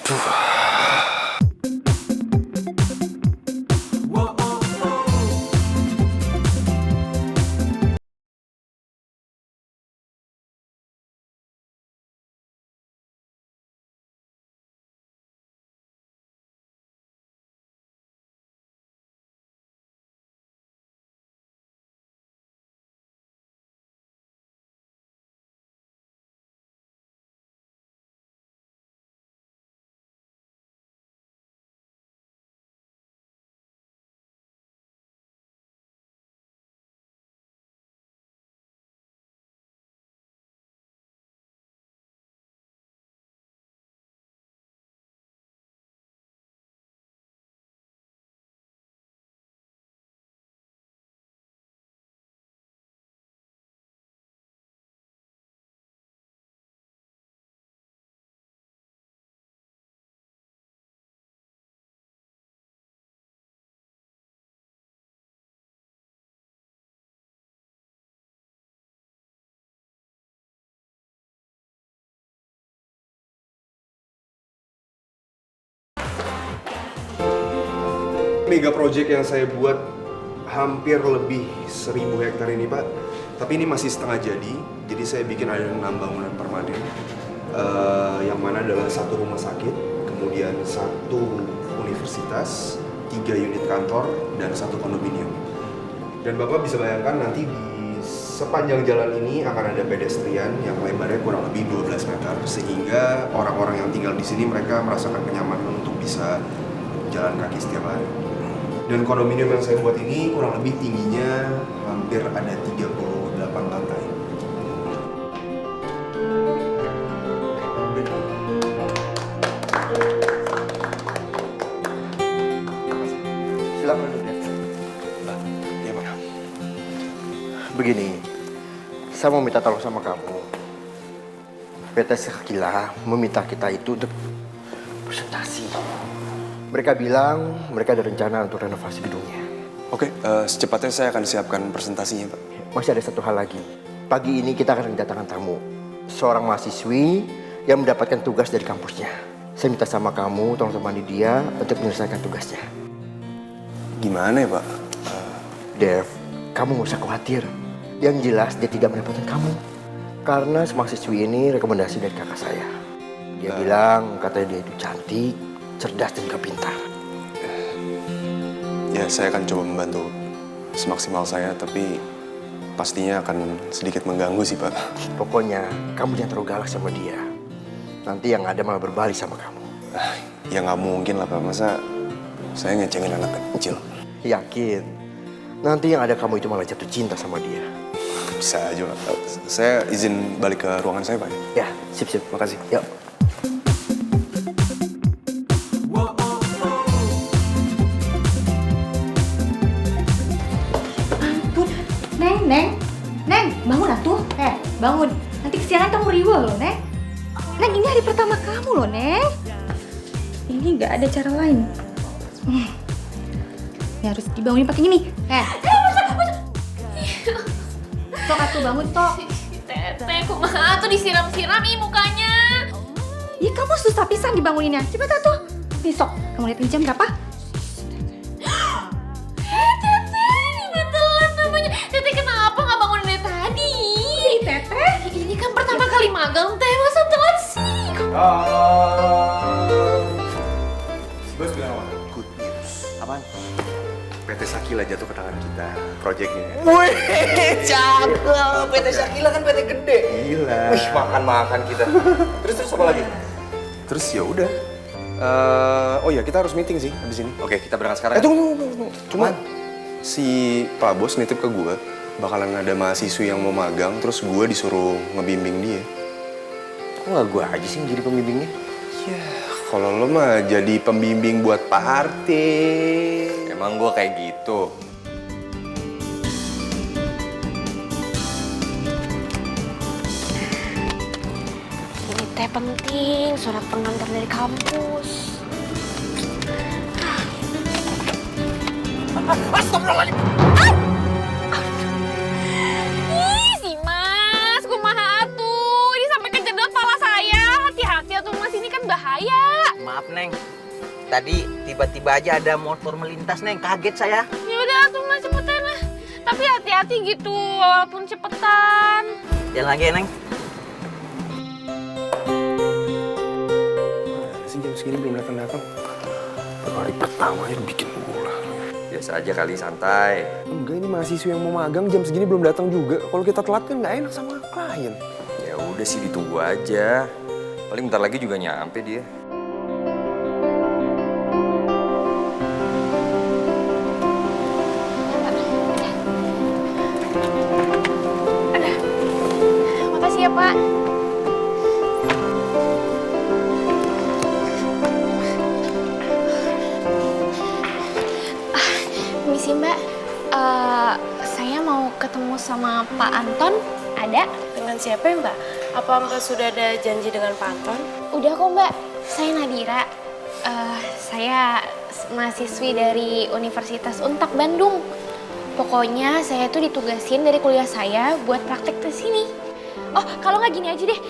Aduh. Mega project yang saya buat hampir lebih 1.000 hektar ini, Pak. Tapi ini masih setengah jadi saya bikin ada 6 bangunan permanen. Yang mana adalah 1 rumah sakit, kemudian 1 universitas, 3 unit kantor, dan 1 kondominium. Dan Bapak bisa bayangkan nanti di sepanjang jalan ini akan ada pedestrian yang lebarnya kurang lebih 12 meter, sehingga orang-orang yang tinggal di sini mereka merasakan kenyamanan untuk bisa jalan kaki setiap hari. Dan kondominium yang saya buat ini kurang lebih tingginya hampir ada 38 lantai. Silakan duduk. Iya, Pak. Begini, saya mau minta tolong sama kamu. PT Sakila meminta kita itu untuk presentasi. Mereka bilang mereka ada rencana untuk renovasi gedungnya. Oke, secepatnya saya akan siapkan presentasinya, Pak. Masih ada satu hal lagi. Pagi ini kita akan kedatangan tamu. Seorang mahasiswi yang mendapatkan tugas dari kampusnya. Saya minta sama kamu tolong temani dia untuk menyelesaikan tugasnya. Gimana ya, Pak? Dev, kamu gak usah khawatir. Yang jelas dia tidak merepotkan kamu. Karena mahasiswi ini rekomendasi dari kakak saya. Dia bilang katanya dia itu cantik, cerdas dan juga pintar. Ya, saya akan coba membantu semaksimal saya, tapi pastinya akan sedikit mengganggu sih, Pak. Pokoknya kamu jangan terlalu galak sama dia. Nanti yang ada malah berbalik sama kamu. Ya nggak mungkin lah, Pak. Masa saya ngecengin anak kecil? Yakin? Nanti yang ada kamu itu malah jatuh cinta sama dia. Bisa aja, Pak. Saya izin balik ke ruangan saya, Pak. Ya, sip-sip. Makasih. Yuk. Neng, bangun atuh. Bangun. Nanti kesiangan kamu riweuh loh, Neng. Neng, ini hari pertama kamu loh, Neng. Ini nggak ada cara lain. Ini harus dibangunin pakai ini. Sok atuh bangun, Sok. Teteh, kumaha tuh disiram-siram ih mukanya. Ih, kamu susah pisan dibanguninnya. Cepet atuh. Nih, Sok. Kamu lihat ini jam berapa? Ini kan pertama kali magang teh, masa telat sih? Bos bilang apa? Good news. Apaan? PT Sakila jatuh ke tangan kita, proyeknya. Wih, cakep. PT Sakila kan PT gede. Gila. Wih, makan-makan kita. Terus apa lagi? Terus ya udah. Oh ya, kita harus meeting sih abis ini. Oke, kita berangkat sekarang. Tunggu. Cuma si Pak Bos nitip ke gue bakalan ada mahasiswi yang mau magang, terus gue disuruh ngebimbing dia. Kok nggak gue aja sih yang jadi pembimbingnya? Ya, kalau lo mah jadi pembimbing buat Pak Arte. Emang gue kayak gitu. Ini teh penting, surat pengantar dari kampus. Astagfirullahaladzim. Ih, si Mas, kumaha atuh. Ini sampai kejedot pala saya. Hati-hati atuh Mas, ini kan bahaya. bahaya. Maaf, Neng. Tadi tiba-tiba aja ada motor melintas, Neng. Kaget saya. Ya udah tuh Mas cepetan lah. Tapi hati-hati gitu walaupun cepetan. Jalan lagi ya, Neng. Sih jam segini belum datang-datang. Baru hari pertama ya bikin ulah. Biasa aja kali, santai. Enggak, ini mahasiswa yang mau magang jam segini belum datang juga. Kalau kita telat kan nggak enak sama klien. Ya udah sih, ditunggu aja. Paling bentar lagi juga nyampe dia. Makasih ya Pak. Misi Mbak, saya mau ketemu sama Pak Anton. Ada? Dengan siapa ya Mbak? Apa Mbak sudah ada janji dengan Pak Anton? Udah kok Mbak, saya Nadira. Saya mahasiswi dari Universitas Untak Bandung. Pokoknya saya tuh ditugasin dari kuliah saya buat praktek di sini. Oh, kalau nggak gini aja deh,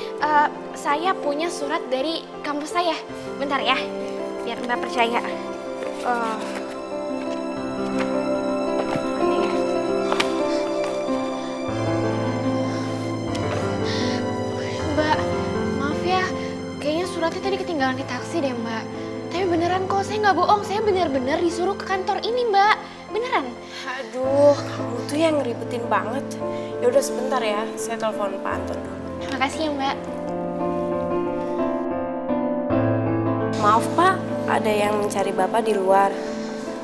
saya punya surat dari kampus saya. Bentar ya, biar Mbak percaya. Mbak, maaf ya, kayaknya suratnya tadi ketinggalan di taksi deh Mbak. Tapi beneran kok, saya nggak bohong, saya bener-bener disuruh ke kantor ini Mbak. Beneran. Aduh, kamu tuh yang ngeribetin banget. Ya udah sebentar ya, saya telepon Pak Anton dulu. Makasih ya Mbak. Maaf Pak, ada yang mencari Bapak di luar.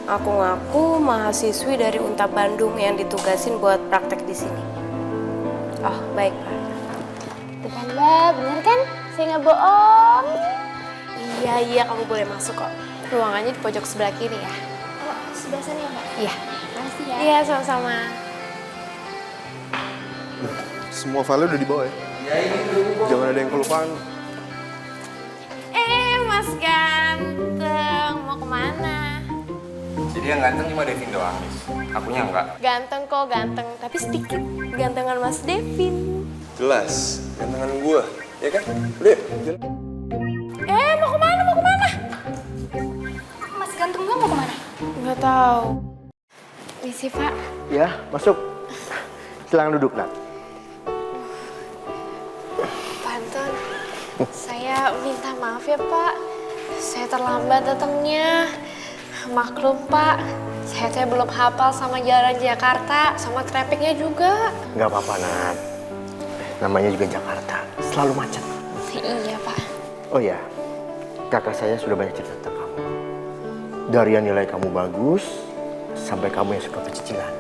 Aku ngaku mahasiswi dari Unta Bandung yang ditugasin buat praktek di sini. Oh, baik Pak. Tuh kan Mbak, bener kan? Saya nggak bohong. Iya, kamu boleh masuk kok. Ruangannya di pojok sebelah kiri ya. Oh, sebelah sana ya Mbak? Iya. Makasih ya. Iya, sama-sama. Semua file udah dibawa ya? Jangan ada yang kelupaan. Mas Ganteng, mau kemana? Jadi yang ganteng cuma Devin doang. Akunya enggak. Ganteng kok, ganteng. Tapi sedikit gantengan Mas Devin. Jelas, gantengan gua, ya kan? Udah, jalan. Mau kemana, mau kemana? Mas Ganteng gua mau kemana? Nggak tahu. Misi Pak. Ya, masuk. Silakan duduk, Nat. Pak Anton, saya minta maaf ya Pak. Saya terlambat datangnya. Maklum Pak, saya teh belum hafal sama jalan Jakarta, sama trafficnya juga. Nggak apa-apa, Nat. Namanya juga Jakarta. Selalu macet. Iya Pak. Oh ya, kakak saya sudah banyak cerita tentang kamu. Dari yang nilai kamu bagus, sampai kamu yang suka pecicilan.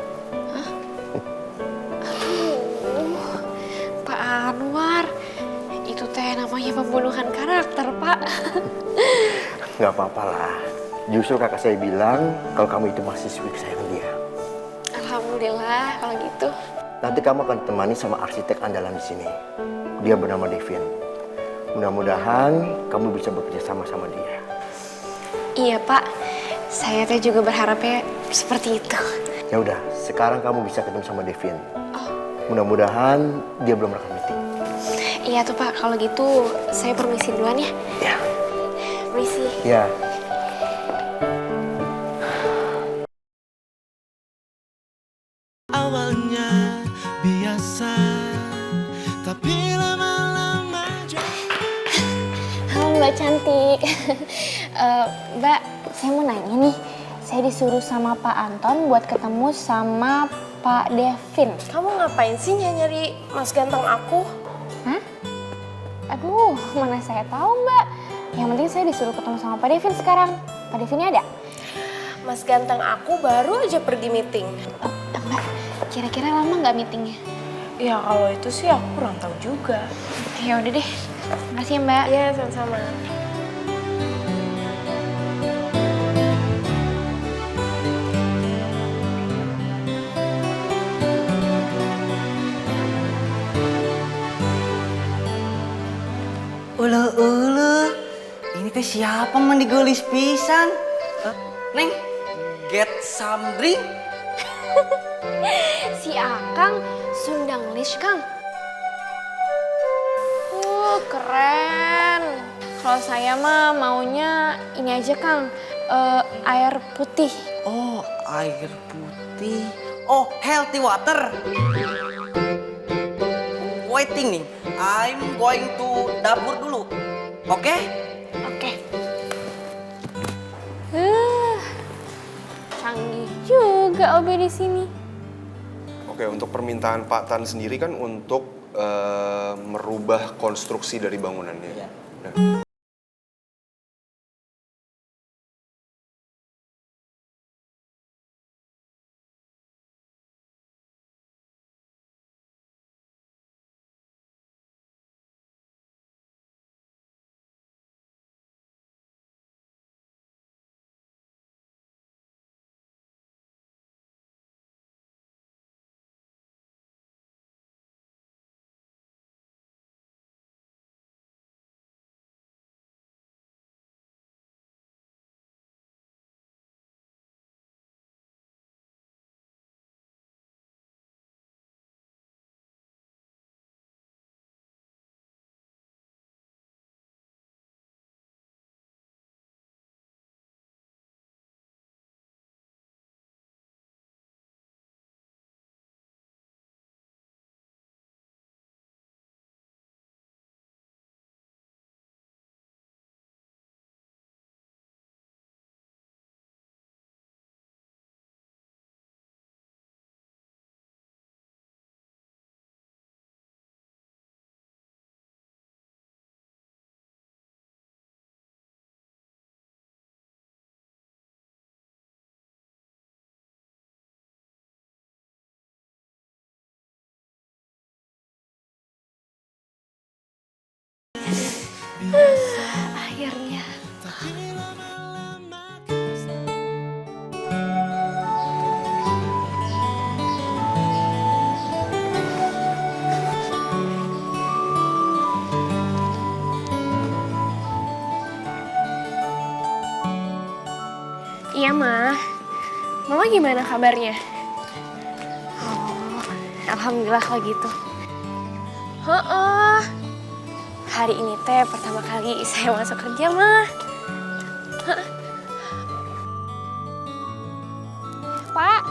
Pak Anwar, itu teh namanya pembunuhan karakter Pak. Nggak apa-apa lah. Justru kakak saya bilang kalau kamu itu mahasiswi kesayangan dia. Alhamdulillah kalau gitu. Nanti kamu akan ditemani sama arsitek andalan di sini. Dia bernama Devin. Mudah-mudahan kamu bisa bekerja sama sama dia. Iya Pak, saya teh juga berharapnya seperti itu. Ya udah, sekarang kamu bisa ketemu sama Devin. Mudah-mudahan dia belum melakukan meeting. Iya tuh Pak, kalau gitu saya permisi duluan ya. Ya. Permisi. Ya. Awalnya biasa, tapi lama-lama Halo Mbak cantik. Mbak, saya mau nanya nih. Saya disuruh sama Pak Anton buat ketemu sama Pak Devin. Kamu ngapain sih nyari Mas Ganteng aku? Hah? Aduh, mana saya tahu Mbak. Yang penting saya disuruh ketemu sama Pak Devin sekarang. Pak Devinnya ada? Mas Ganteng aku baru aja pergi meeting. Mbak, kira-kira lama nggak meetingnya? Ya kalau itu sih aku kurang tahu juga. Ya udah deh. Makasih ya Mbak. Iya, sama-sama. Ulu, ini teh siapa man digolis pisan? Hah? Neng, get some drink? Si Akang Sundanglish Kang. Keren. Kalau saya mah maunya ini aja Kang, air putih. Oh, air putih. Oh, healthy water. Waiting nih. I'm going to dapur dulu. Oke? Oke. Canggih juga OB di sini. Oke, untuk permintaan Pak Tan sendiri kan untuk merubah konstruksi dari bangunannya. Iya. Nah, Akhirnya. Iya, Ma. Mama gimana kabarnya? Oh, alhamdulillah kalau gitu. Heeh. Hari ini teh pertama kali saya masuk kerja, Ma. Heeh. Pak.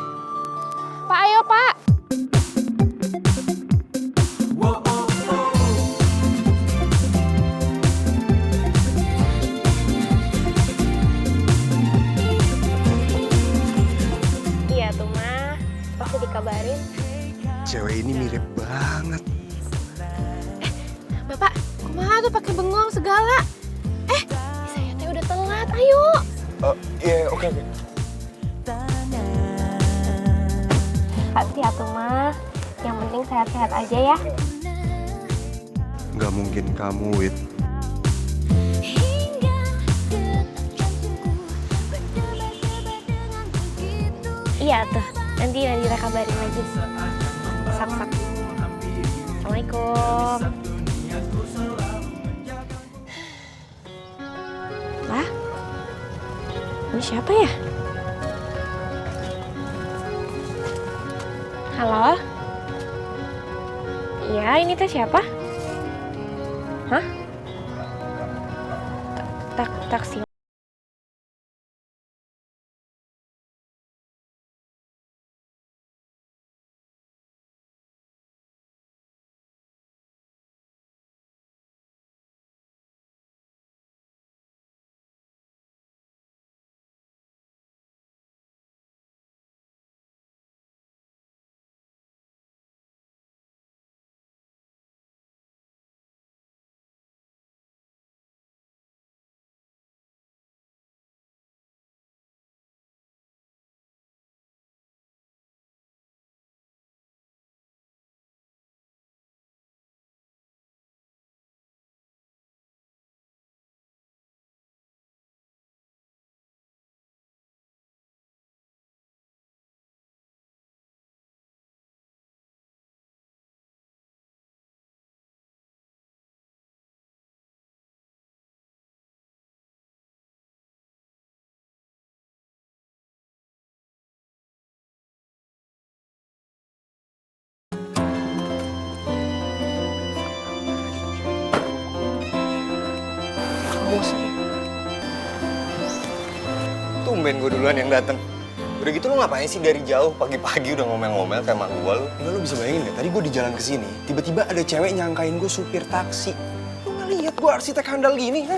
Pak, ayo, Pak. Iya tuh, Ma. Pasti dikabarin. cewek ini mirip banget. Bapak, kumaha tuh pakai bengong segala? Saya teh udah telat. Ayo. Iya, oke. Hati atuh, Ma. Yang penting sehat-sehat aja ya. Nggak mungkin kamu, Wit. Iya tuh. Nanti Nadira kabarin lagi. Sak-sak. Assalamualaikum. Lah? Ini siapa ya? Halo? Iya, ini teh siapa? Hah? Taksi tumben gue duluan yang dateng. Udah gitu lu ngapain sih dari jauh pagi-pagi udah ngomel-ngomel kayak emak gue lu? Enggak, lu bisa bayangin gak? Tadi gue di jalan kesini, tiba-tiba ada cewek nyangkain gue supir taksi. Lu gak lihat gue arsitek handal gini, ha?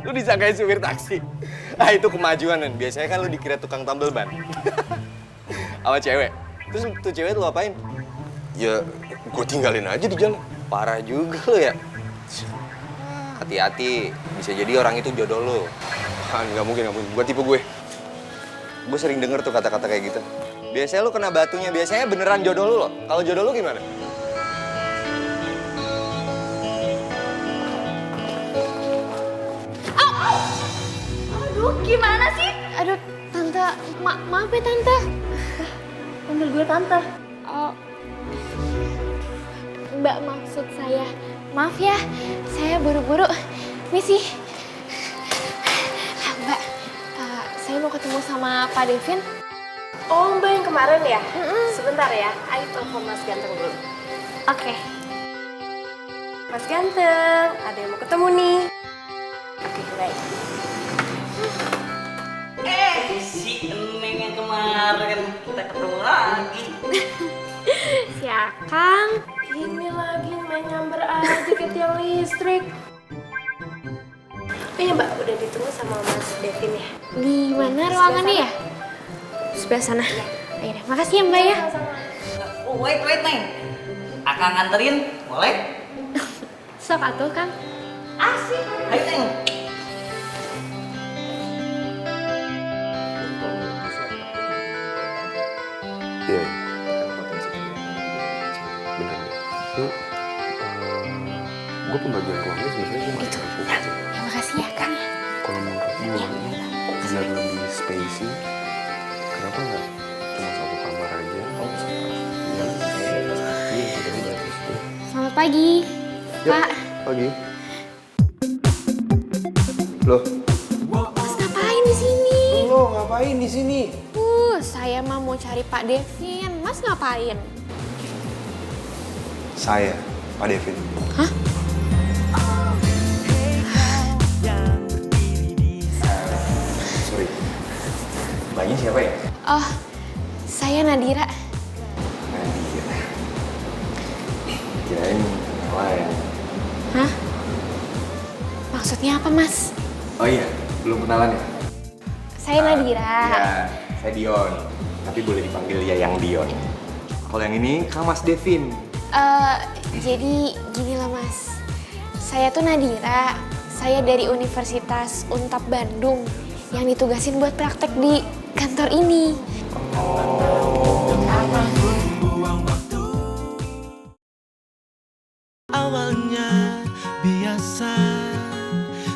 Lu disangkain supir taksi? Ah itu kemajuan, kan. Biasanya kan lu dikira tukang tambal ban. Sama cewek. Terus tuh cewek lu apain? Ya, gue tinggalin aja di jalan. Parah juga lu ya. Hati-hati, bisa jadi orang itu jodoh lu. Ah, nggak mungkin. Bukan tipe gue. Gue sering denger tuh kata-kata kayak gitu. Biasanya lu kena batunya, biasanya beneran jodoh lu loh. Kalau jodoh lu gimana? Aduh, gimana sih? Aduh, Tante, maaf ya Tante. Panggil gue tante. Oh, Mbak maksud saya. Maaf ya, saya buru-buru. Misi. Mbak, saya mau ketemu sama Pak Devin. Oh, Mbak yang kemarin ya? Sebentar ya, ayo telepon Mas Ganteng dulu. Oke. Mas Ganteng, ada yang mau ketemu nih. Oke, baik. Si Neng yang kemarin kita ketemu lagi. Si Akang. Ini lagi main nyamber aja ke tiang listrik. Oh iya Mbak, udah ditunggu sama Mas Devin ya? Di mana ruangannya ya? Sebelah sana. Ayo deh, makasih ya Mbak ya. Oh, wait Neng. Akang nganterin, boleh? Sok atuh Kang. Asik. Ayo Neng. Iya. Benar. Lu, gue pembagian ruangnya sebenarnya gue masih suka. Ya, makasih ya Kang. Kalau menurut gue, biar lebih spacey, kenapa nggak cuma satu kamar aja? Iya, jadi bagus tuh. Selamat pagi, Pak. Pagi. Loh, Mas ngapain di sini? lo ngapain di sini? Saya mah mau cari Pak Devin. Mas ngapain? Saya, Pak Devin. Hah? Sorry. Mbaknya siapa ya? Oh, saya Nadira. Nadira. Kirain yang lain. Hah? Maksudnya apa, Mas? Oh iya, belum kenalan ya? Saya Nadira. Iya, saya Dion. Tapi boleh dipanggil Yayang Dion. Kalau yang ini, Kang Mas Devin. Jadi gini lah, Mas. Saya tuh Nadira. Saya dari Universitas Untap Bandung yang ditugasin buat praktek di kantor ini. Awalnya biasa,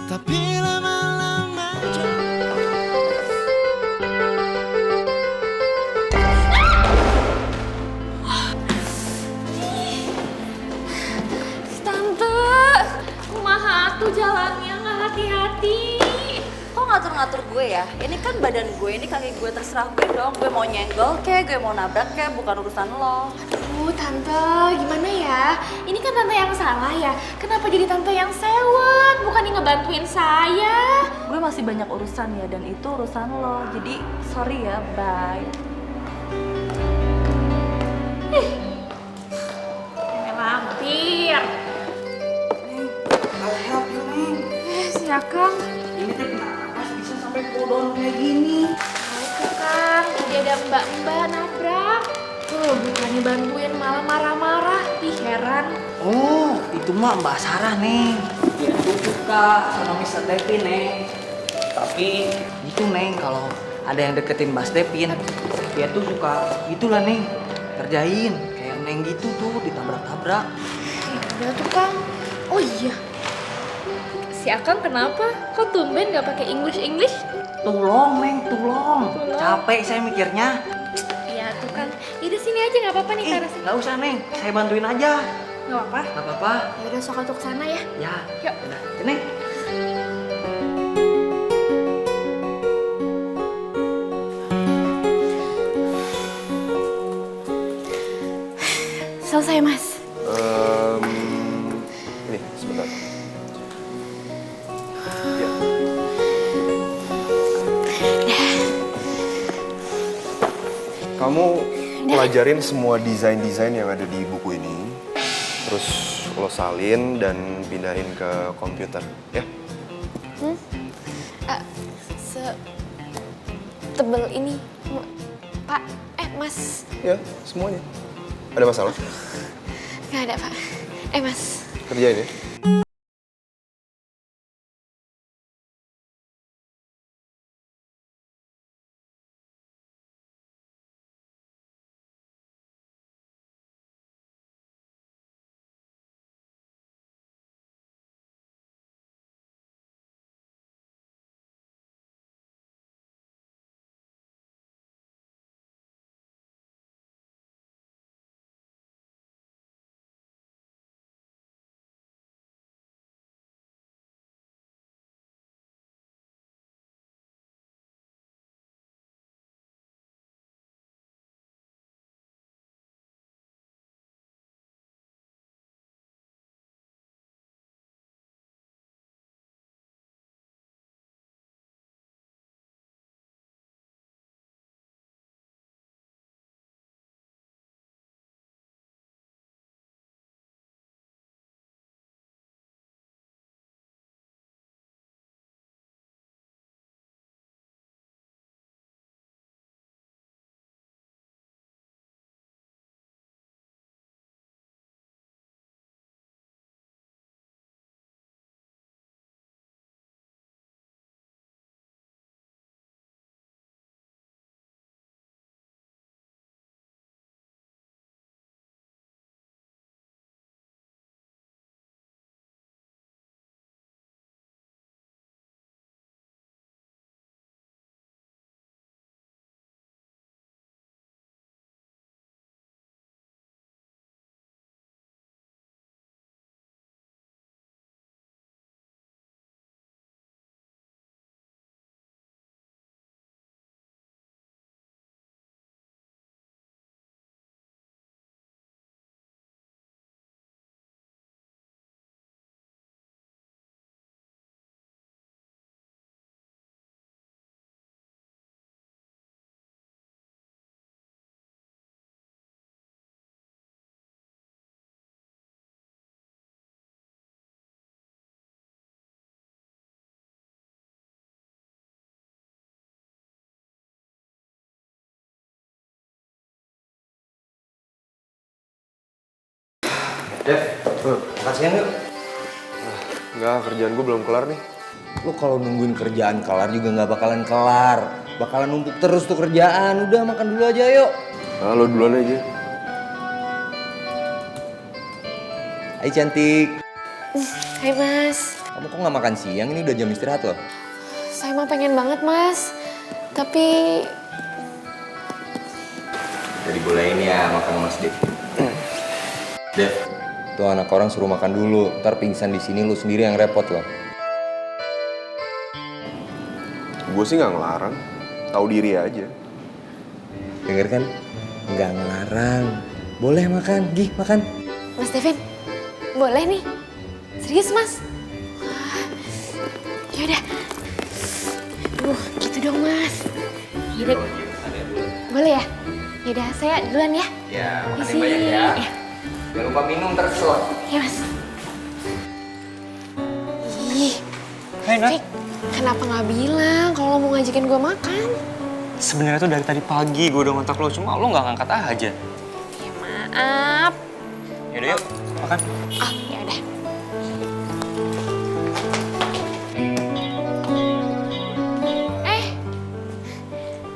tapi lama-lama Tante, kumaha tuh jalannya nggak hati-hati. Kok ngatur-ngatur gue ya? Ini kan badan gue, ini kaki gue, terserah gue dong. Gue mau nyenggol kek, gue mau nabrak kek, bukan urusan lo. Aduh, Tante, gimana ya? Ini kan Tante yang salah ya. Kenapa jadi Tante yang sewot? Bukannya ngebantuin saya. Gue masih banyak urusan ya, dan itu urusan lo. Jadi sorry ya, bye. Lampir. I'll help you, Neng. Si Akang. Ini teh kenapa sih bisa sampai bodon kayak gini? Itu kan, tadi ada mbak-mbak nabrak. Tuh, bukannya bantuin malah marah-marah. Ih, heran. Oh, itu mah Mbak Sarah, Neng. Dia tuh suka sama Mr. Devin, Neng. Tapi gitu, Neng, kalau ada yang deketin Mas Devin, dia tuh suka gitulah, Neng. Kerjain, kayak Neng gitu tuh, ditabrak-tabrak. Udah tuh, Kang. Oh iya. Si Akang kenapa? Kok tumben gak pakai English? Tulong, Neng, tulong. Capek saya mikirnya. Iya tuh kan. Yaudah sini aja gak apa-apa nih taruh sini. Nggak usah, Neng. Saya bantuin aja. Gak apa-apa. Nggak apa-apa. Yaudah sok atuh ke sana ya. Ya. Yuk. Udah, Neng. Selesai, Mas. Ini sebentar. Ya. Kamu pelajarin semua desain-desain yang ada di buku ini. Terus lo salin dan pindahin ke komputer, ya? Tebel ini, Pak. Mas. Ya, semuanya. Ada masalah? Nggak ada, Pak. Mas. Kerjain ya. Dev, kasihan yuk. Enggak, kerjaan gue belum kelar nih. Lo kalau nungguin kerjaan kelar juga nggak bakalan kelar. Bakalan numpuk terus tuh kerjaan. Udah makan dulu aja yuk. Nah, lo duluan aja. Hai cantik. Hai, Mas. Kamu kok nggak makan siang? Ini udah jam istirahat loh. Saya mah pengen banget, Mas. Tapi Jadi bolehin ya makan Mas Dev. Dev, tuh anak orang suruh makan dulu. Ntar pingsan di sini lu sendiri yang repot loh. Gue sih nggak ngelarang. Tahu diri aja. Denger kan? Nggak ngelarang. Boleh makan, Gih makan. Mas Devin, boleh nih. Serius, Mas? Wah, yaudah. Gitu dong, Mas. Yaudah. Boleh ya? Yaudah, saya duluan ya. Ya, makan Isi. yang banyak ya. Ya. Jangan lupa minum ntar kesel. Ya, Mas. Ih, Fik, kenapa nggak bilang kalau mau ngajakin gue makan? Sebenarnya tuh dari tadi pagi gue udah ngontak lo, cuma lo nggak ngangkat aja. Ya maaf. Yaudah yuk, makan. Ah, ya udah.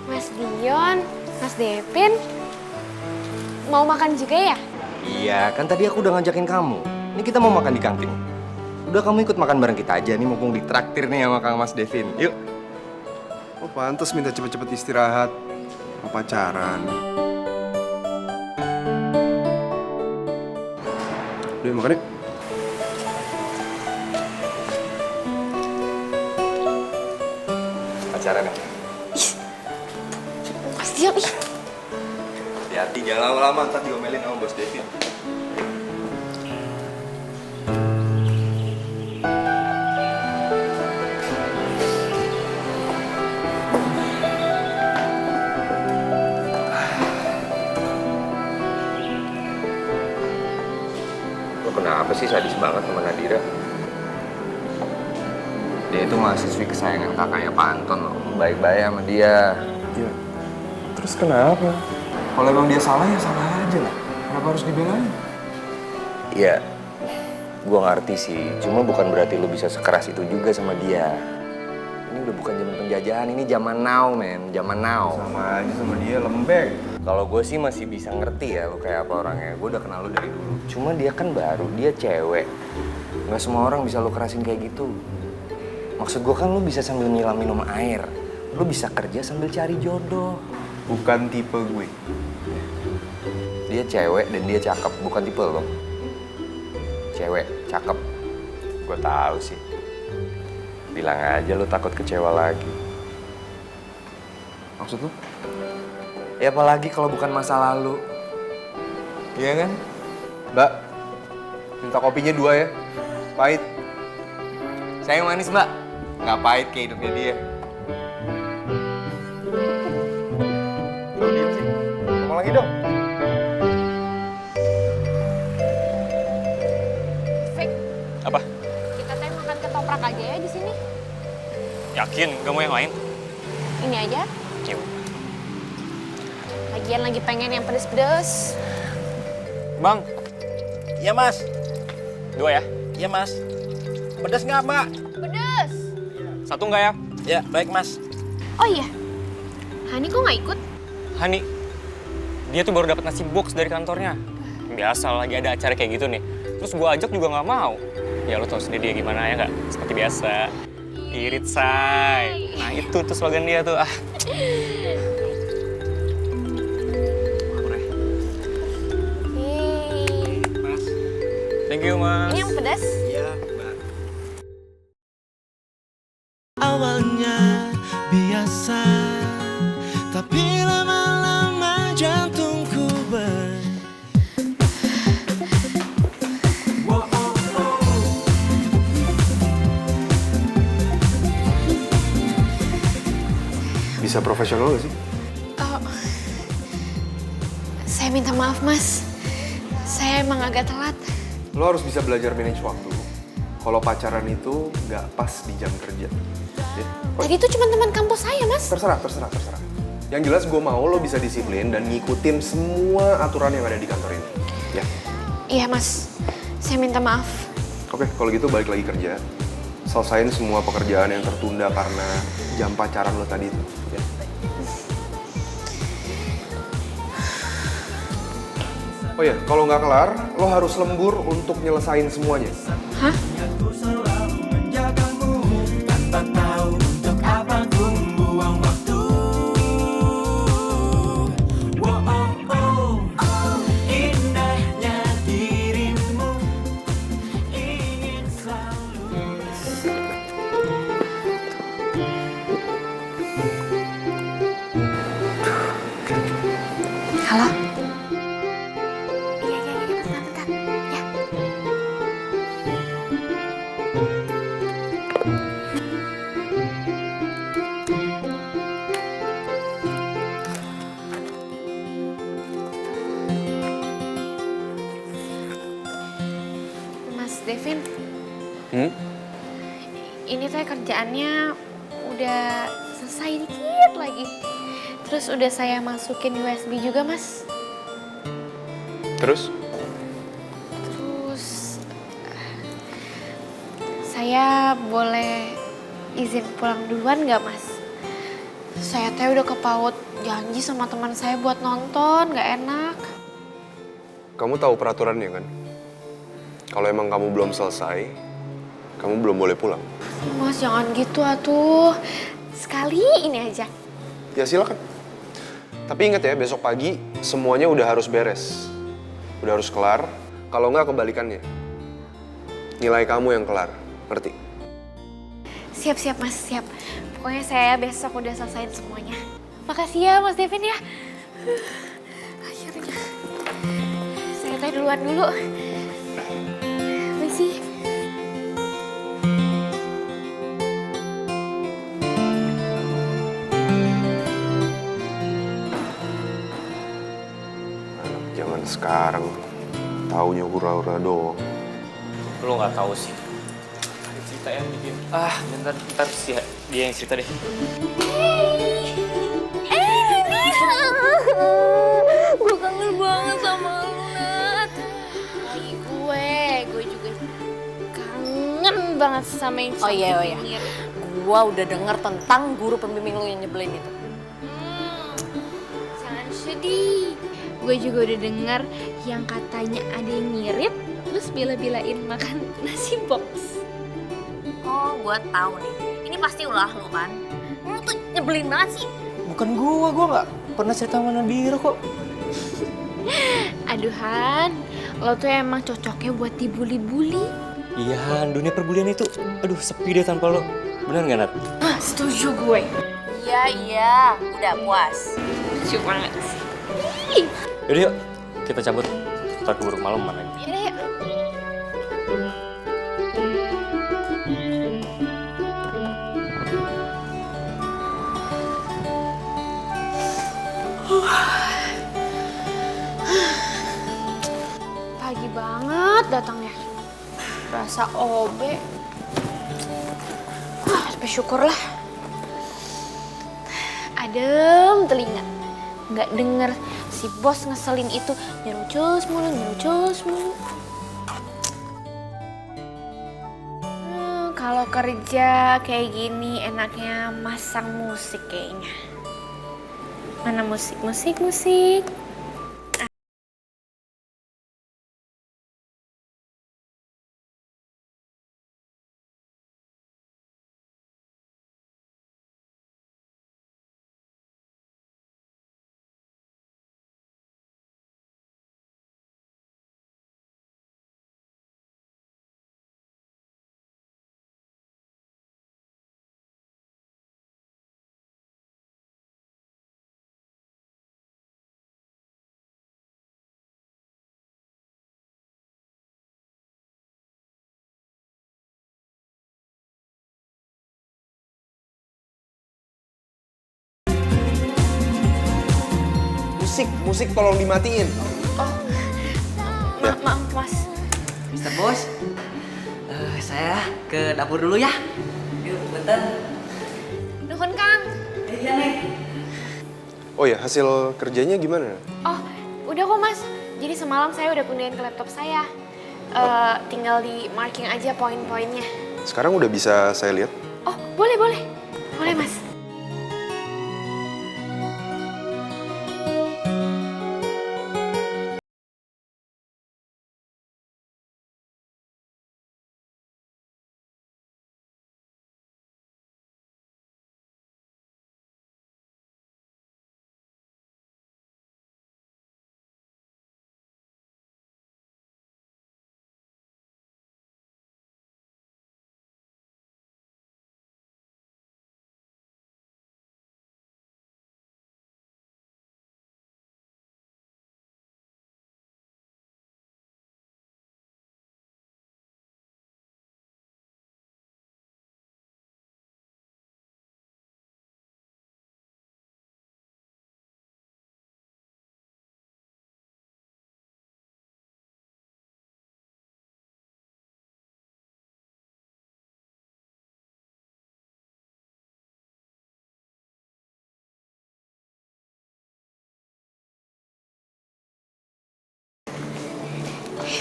Mas Dion, Mas Devin, mau makan juga ya? Iya, kan tadi aku udah ngajakin kamu. Ini kita mau makan di kantin. Udah kamu ikut makan bareng kita aja nih, mumpung ditraktir nih sama Kang Mas Devin. Yuk. Oh, pantas minta cepet-cepet istirahat. Mau pacaran. Udah makan yuk. Pacaran ya? Mas Dion, ih. Hati-hati, jangan lama-lama, ntar diomelin sama Bos Devin. sadis banget sama Nadira. Dia itu mahasiswi kesayangan kakaknya Pak Anton loh. Baik-baik sama dia. Ya, terus kenapa? Kalau emang dia salah ya salah aja lah. Kenapa harus dibelain? Iya, gua ngerti sih. Cuma bukan berarti lu bisa sekeras itu juga sama dia. Ini udah bukan zaman penjajahan, ini zaman now, men. Zaman now. Sama aja sama dia lembek. Kalau gue sih masih bisa ngerti ya lu kayak apa orangnya. Gue udah kenal lu dari dulu. Cuma dia kan baru, dia cewek. Nggak semua orang bisa lu kerasin kayak gitu. Maksud gue kan lu bisa sambil nyilam minum air. Lu bisa kerja sambil cari jodoh. Bukan tipe gue. Dia cewek dan dia cakep, bukan tipe lo. Cewek, cakep. Gue tahu sih. Bilang aja lu takut kecewa lagi. Maksud lu? Ya apalagi kalau bukan masa lalu. Iya kan? Mbak, minta kopinya 2 ya. Pahit. Saya yang manis, Mbak. Nggak pahit kayak hidupnya dia. Lu diem sih. Ngomong lagi dong. Fik, Apa? kita teh makan ketoprak aja ya di sini. Yakin? Gak mau yang lain? Ini aja. Yuk. Lagian lagi pengen yang pedes-pedes. Bang, Iya mas, 2 ya? iya mas. Pedas nggak mbak? Pedes. 1 nggak ya? Ya baik mas. Oh iya, Hani kok nggak ikut? Hani, dia tuh baru dapat nasi box dari kantornya. Biasa lagi ada acara kayak gitu nih. Terus gua ajak juga nggak mau. Ya lo tau sendiri dia gimana ya nggak? Seperti biasa. Irit say. Nah itu tuh slogan dia tuh. Ih, Thank you, Mas. ini yang pedas. Iya mbak. Awalnya biasa, tapi lama-lama jantungku Bisa profesional gak sih? Oh, saya minta maaf mas. Saya emang agak telat. Lo harus bisa belajar manage waktu. Kalau pacaran itu nggak pas di jam kerja. Ya? Tadi itu cuma teman kampus saya mas. Terserah. Yang jelas gue mau lo bisa disiplin dan ngikutin semua aturan yang ada di kantor ini. Ya. Iya mas, saya minta maaf. Oke, kalau gitu balik lagi kerja. Selesain semua pekerjaan yang tertunda karena jam pacaran lo tadi itu. Ya. Oh ya, kalau nggak kelar, lo harus lembur untuk nyelesain semuanya. Hah? Halo? Iya, bentar. Ya. Mas Devin, ini teh kerjaannya udah selesai dikit lagi. Terus udah saya masukin USB juga, Mas. Terus? Terus saya boleh izin pulang duluan nggak, Mas? Saya teh udah kepaut janji sama teman saya buat nonton, nggak enak. Kamu tahu peraturannya kan? Kalau emang kamu belum selesai, kamu belum boleh pulang. Mas, jangan gitu atuh. Sekali ini aja. Ya silakan. Tapi ingat ya, besok pagi semuanya udah harus beres. Udah harus kelar. Kalau nggak kebalikannya. Nilai kamu yang kelar. Ngerti? Siap, Mas, siap. Pokoknya saya besok udah selesaiin semuanya. Makasih ya, Mas Devin ya. Akhirnya. Saya teh duluan dulu. Permisi. Anak zaman sekarang, taunya hura-hura doang. Lu nggak tahu sih. Ada cerita yang bikin. Bentar sih dia yang cerita deh. Gue kangen banget sama lu, Nat. Lagi gue juga kangen banget sama yang Oh iya. Gua udah denger tentang guru pembimbing lu yang nyebelin itu. Jangan sedih. Gue juga udah denger yang katanya ada yang ngirit, terus bela-belain makan nasi box. Oh, gua tahu nih. Ini pasti ulah lu kan? Lu tuh nyebelin banget sih. Bukan gua nggak pernah cerita sama Nadira kok. Aduh Han, lo tuh emang cocoknya buat dibully-bully. Iya Han, dunia perbulian itu aduh sepi deh tanpa lo. Bener nggak Nat? Setuju gue. Iya. Udah puas. Setuju banget sih. Yaudah yuk, kita cabut. Ntar keburu malam mana lagi. Yaudah yuk. Pagi banget datangnya. Rasa OB. Tapi syukurlah. Adem telinga. Nggak denger si bos ngeselin itu nyerucus mulu. Kalau kerja kayak gini enaknya masang musik kayaknya. Mana musik? Musik tolong dimatiin. Maaf mas. Mister Bos, saya ke dapur dulu ya. Yuk, bentar. Nuhun Kang. Iya nih. Oh ya, hasil kerjanya gimana? Oh, udah kok mas. Jadi semalam saya udah pindahin ke laptop saya. Tinggal di marking aja poin-poinnya. Sekarang udah bisa saya lihat? Oh, boleh mas.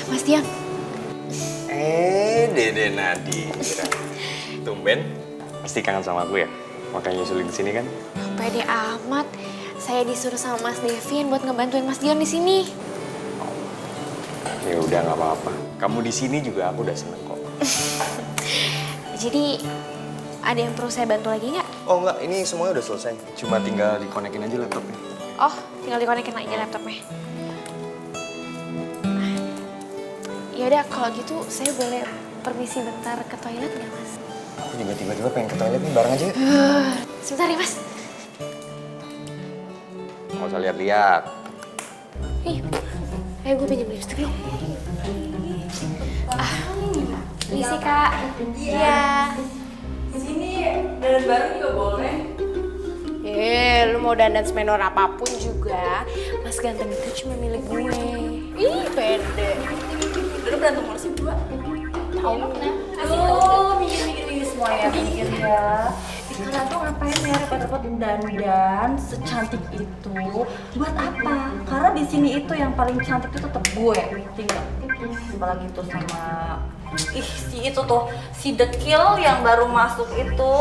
Mas Dian. Dede Nadira. Tumben, pasti kangen sama aku ya? Makanya nyusulin di sini kan? Pede amat. Saya disuruh sama Mas Devin buat ngebantuin Mas Dian di sini. Ya udah nggak apa-apa. Kamu di sini juga aku udah seneng kok. Jadi ada yang perlu saya bantu lagi nggak? Oh enggak, ini semuanya udah selesai. Cuma tinggal dikonekin aja laptopnya. Oh, tinggal dikonekin aja laptopnya. Yaudah, kalau gitu saya boleh permisi bentar ke toilet nggak, Mas? Aku juga tiba-tiba pengen ke toilet nih, bareng aja yuk. Sebentar ya, Mas. Nggak usah lihat-lihat. Ih, ayo gue pinjam lipstick dong. Permisi, Kak. Iya. Sini dandan bareng juga boleh. Lu mau dandan semenor apapun juga, Mas Ganteng itu cuma milik gue. Ih, pede. Udah berantem mulu sih berdua. Aduh, minggir semua ya, minggir ya. Kalian tuh ngapain ya repot-repot dandan secantik itu? Buat apa? Karena di sini itu yang paling cantik itu tetap gue, tinggal. Apalagi tuh sama si itu tuh, si dekil yang baru masuk itu.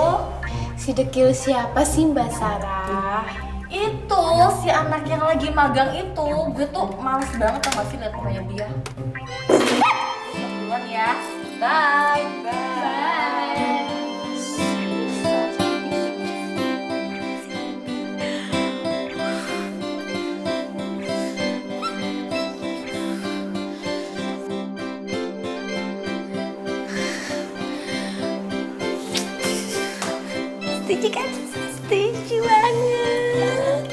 Si dekil siapa sih Mbak Sarah? Itu si anak yang lagi magang itu, gue tuh males banget sama sih liat mukanya dia. Duluan ya, bye. Setuju kan? Setuju banget.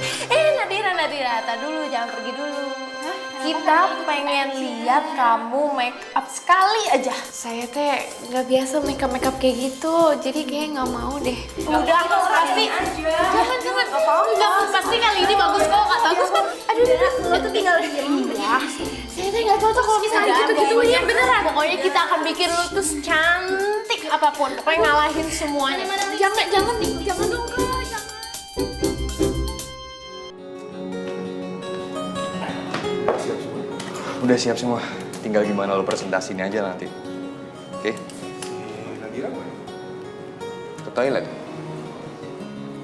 Nadira, tar dulu, jangan pergi dulu. Kita pengen lihat kamu make up sekali aja. Saya teh nggak biasa make up kayak gitu, jadi kayak nggak mau deh. Udah, pasti. Jangan, pasti kali ini bagus kok, nggak bagus kok. Aduh, lo tuh tinggal diem ya. Saya teh nggak cocok kalau misalnya gitu-gituin beneran. Pokoknya kita akan bikin lu tuh cantik apapun, pokoknya ngalahin semuanya. Jangan dong kak, jangan. Udah siap semua. Tinggal gimana lo presentasinya aja nanti. Oke? Nadira mana? Ke toilet.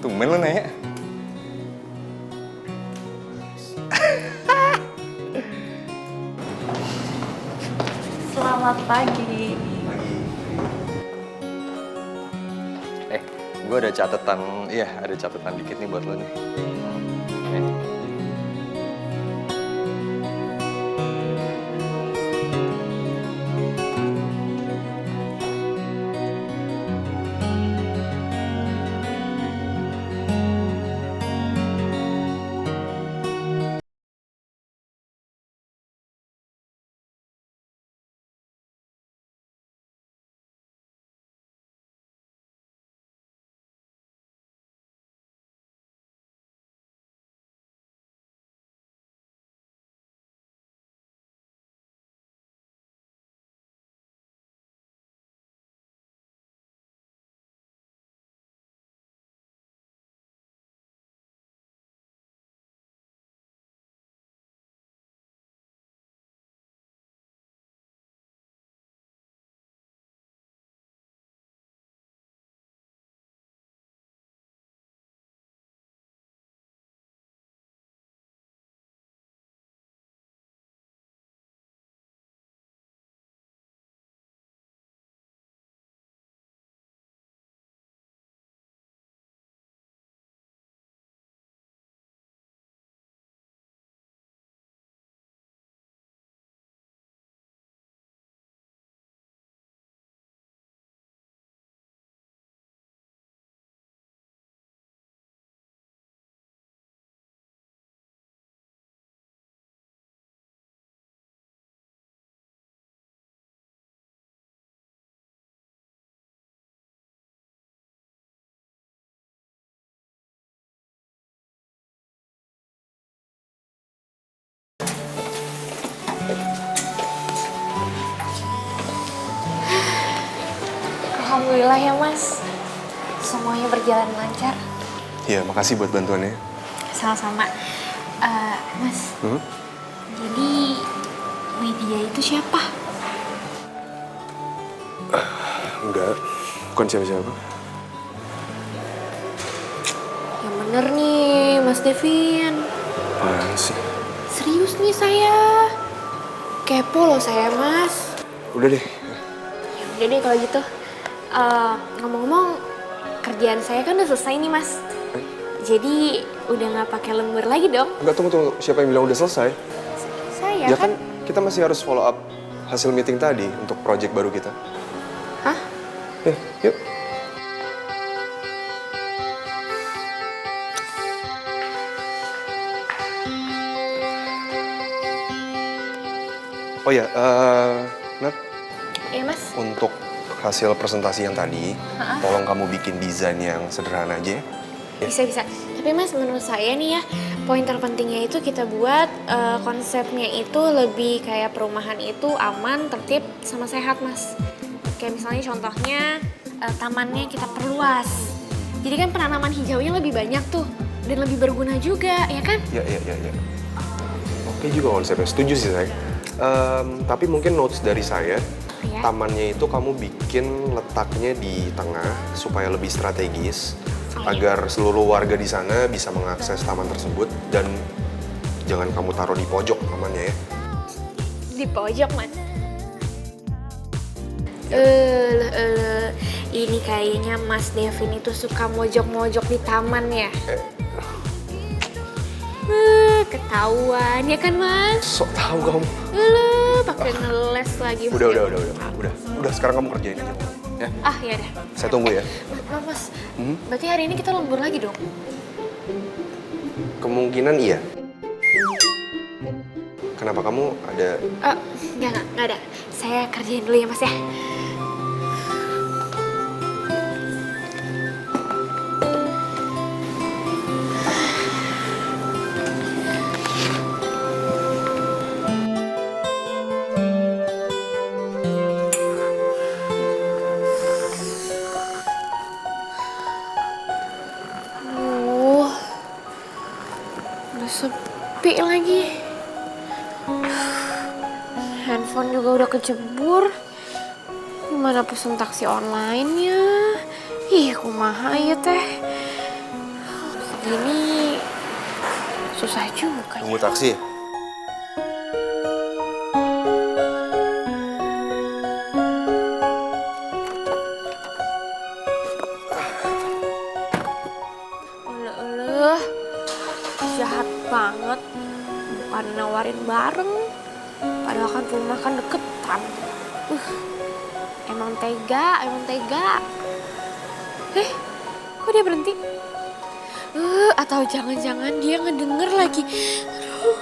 Tumben lo nanya. Selamat pagi. Gue ada catatan dikit nih buat lo nih. Nih. Alhamdulillah ya Mas, semuanya berjalan lancar. Iya, makasih buat bantuannya. Sama-sama. Mas, jadi Widya itu siapa? Enggak, bukan siapa-siapa. Yang bener nih Mas Devin. Apaan sih? Serius nih saya. Kepo loh saya Mas. Udah deh. Ya udah deh kalau gitu. Ngomong-ngomong, kerjaan saya kan udah selesai nih Mas. Jadi udah nggak pakai lembur lagi dong. Enggak, tunggu. Siapa yang bilang udah selesai? Saya Ya kan kita masih harus follow up hasil meeting tadi untuk project baru kita. Hah? Yuk. Oh ya, Nat, Iya Mas. untuk hasil presentasi yang tadi, tolong kamu bikin desain yang sederhana aja ya. Bisa. Tapi Mas, menurut saya nih ya, poin terpentingnya itu kita buat konsepnya itu lebih kayak perumahan itu aman, tertib, sama sehat Mas. Kayak misalnya contohnya tamannya kita perluas. Jadi kan penanaman hijaunya lebih banyak tuh dan lebih berguna juga, ya kan? Ya. Oke juga konsepnya, setuju sih saya. Tapi mungkin notes dari saya, Ya. tamannya itu kamu bikin letaknya di tengah supaya lebih strategis, agar seluruh warga di sana bisa mengakses taman tersebut, dan jangan kamu taruh di pojok tamannya ya. Di pojok, Mas. Ini kayaknya Mas Devin itu suka mojok-mojok di taman ya. Ketahuan ya kan, Mas? Sok tahu kamu. Pakai ngeles lagi. Udah sekarang kamu kerjain aja. Ya. Ya udah. Saya tunggu ya. Mas, berarti hari ini kita lembur lagi dong? Kemungkinan iya. Kenapa kamu ada? Enggak ada. Saya kerjain dulu ya, Mas ya. Udah sepi lagi. Handphone juga udah kejebur. Gimana pesen taksi online-nya? Ih, kumaha ya teh. Gini susah juga. Tunggu taksi ya? Oleh, jahat banget. Bukan nawarin bareng. Padahal kan rumah kan deketan. Emang tega. Kok dia berhenti? Atau jangan-jangan dia ngedenger lagi. Aduh.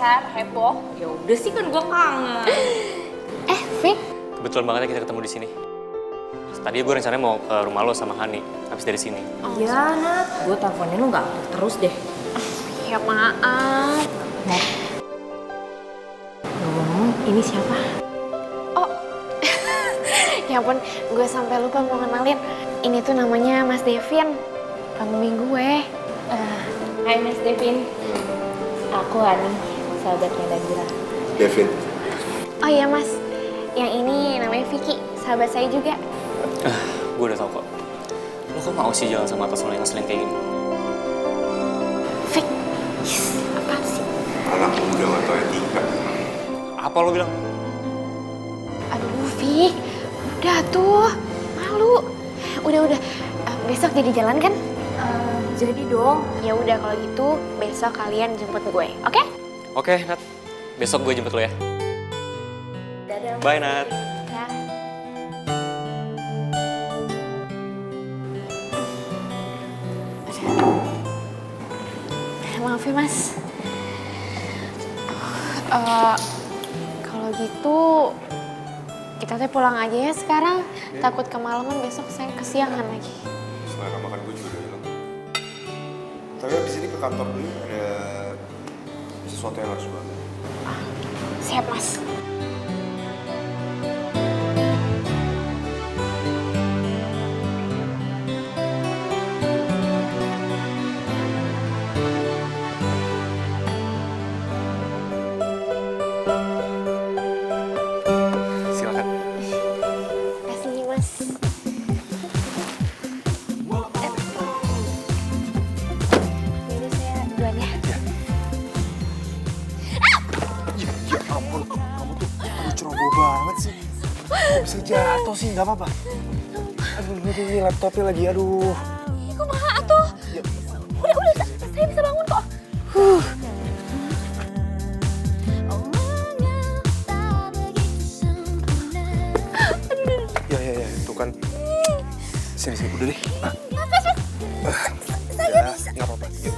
Dasar heboh. Ya udah sih kan gue kangen. Vic. Kebetulan banget ya kita ketemu di sini. Tadi gue rencananya mau ke rumah lo sama Hani, habis dari sini. Iya, Nat. Gue teleponin lu nggak aktif terus deh. Ya Ya maaf. Ngomong, ini siapa? Oh, ya ampun, gue sampai lupa mau kenalin. Ini tuh namanya Mas Devin, pembimbing gue. Hai Mas Devin. Aku Ani, sahabatnya Nadira. Devin. Oh iya Mas, yang ini namanya Vicky, sahabat saya juga. Gue udah tau kok. Lo kok mau sih jalan sama atas yang ngeselin kayak gini? Vick, apaan sih? Anak muda gak tau etika. Apa lo bilang? Aduh Vick, udah tuh, malu. Udah, besok jadi jalan kan? Jadi dong. Ya udah kalau gitu, besok kalian jemput gue, oke? Oke, Nat. Besok gue jemput lo ya. Dadah. Bye, Nat. Ya. Maaf ya Mas. Kalau gitu kita teh pulang aja ya sekarang. Takut kemalaman besok saya kesiangan lagi. Selera makan gue juga udah hilang. Tapi abis ini ke kantor dulu ada sesuatu yang harus gue ambil. Siap Mas. Silakan. Kasih Mas. Jadi saya duluan ya. Ya ampun, kamu tuh ceroboh banget sih. Kok bisa jatuh sih, nggak apa-apa. Aduh, ini laptopnya lagi, aduh. Ih, kok maha tuh? Udah, saya bisa bangun kok. Ya, itu kan. Sini, udah deh. Saya bisa. Nggak apa-apa, yuk.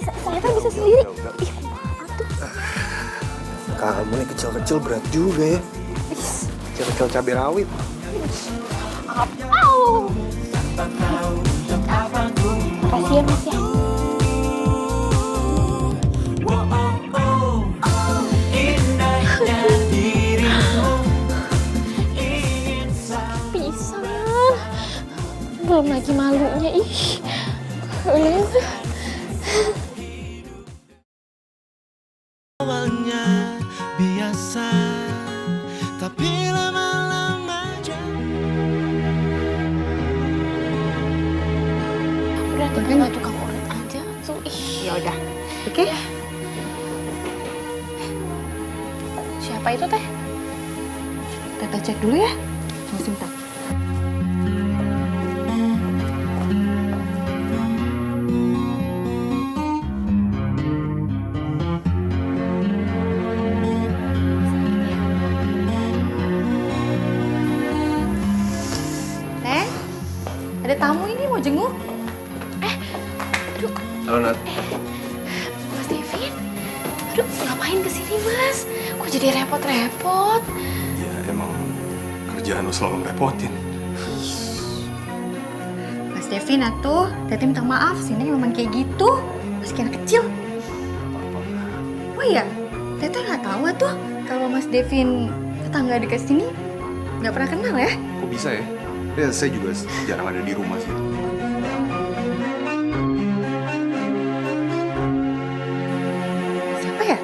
Saya kan bisa sendiri. Udah. Ih, kok maha tuh? Kamu nih kecil-kecil berat juga ya. Kecil-kecil cabai rawit. Au. Makasih ya Mas ya. Pisan. Belum lagi malunya, ih. Awalnya biasa, tapi lama-lama Udah tinggal tukang urut aja tuh. Ih. Ya udah. Oke? Siapa itu teh? Tata cek dulu ya. Tunggu sebentar. Neng, ada tamu ini mau jenguk. Halo, Nat. Mas Devin. Aduh, ngapain kesini Mas? Kok jadi repot-repot? Ya, emang kerjaan lo selalu ngerepotin. Mas Devin atuh, Tete minta maaf, sini memang kayak gitu. Masih kayak anak kecil. Oh iya, Tete nggak tahu tuh kalau Mas Devin tetangga dekat sini nggak pernah kenal ya? Kok bisa ya? Ya, saya juga jarang ada di rumah sih. Siapa ya?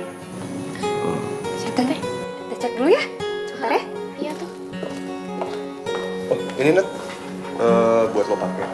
Siapa Tete? Tete cek dulu ya. Sebentar ya. Iya tuh. Oh, ini Nat. Buat lo pakai.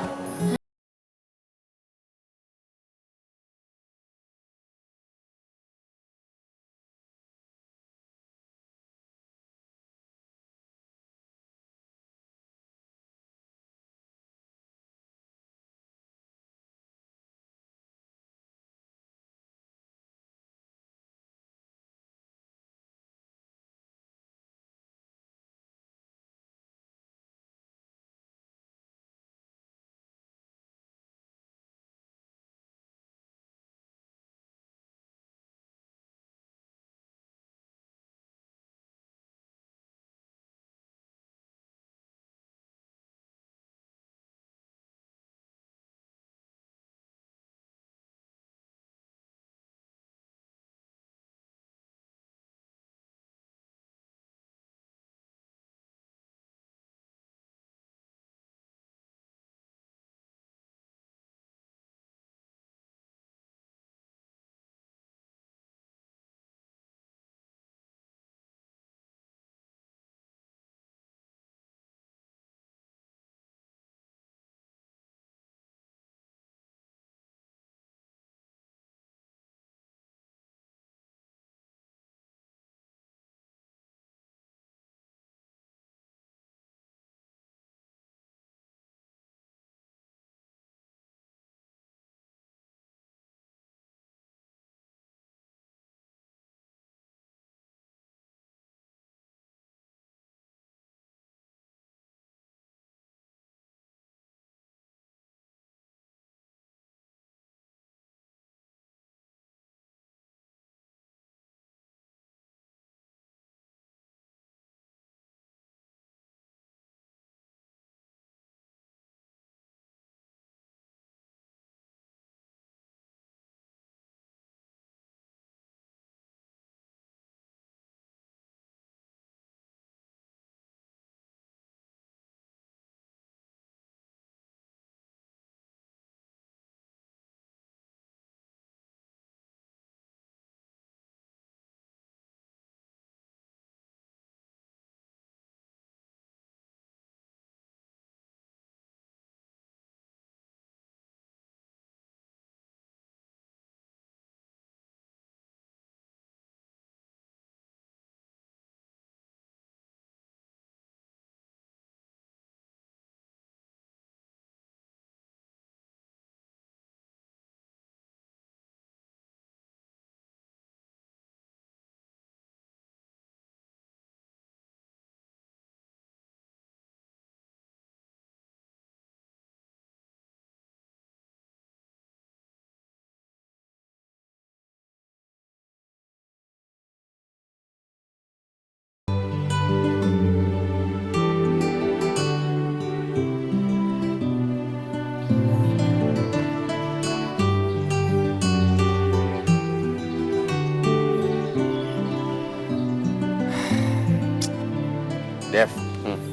Dev,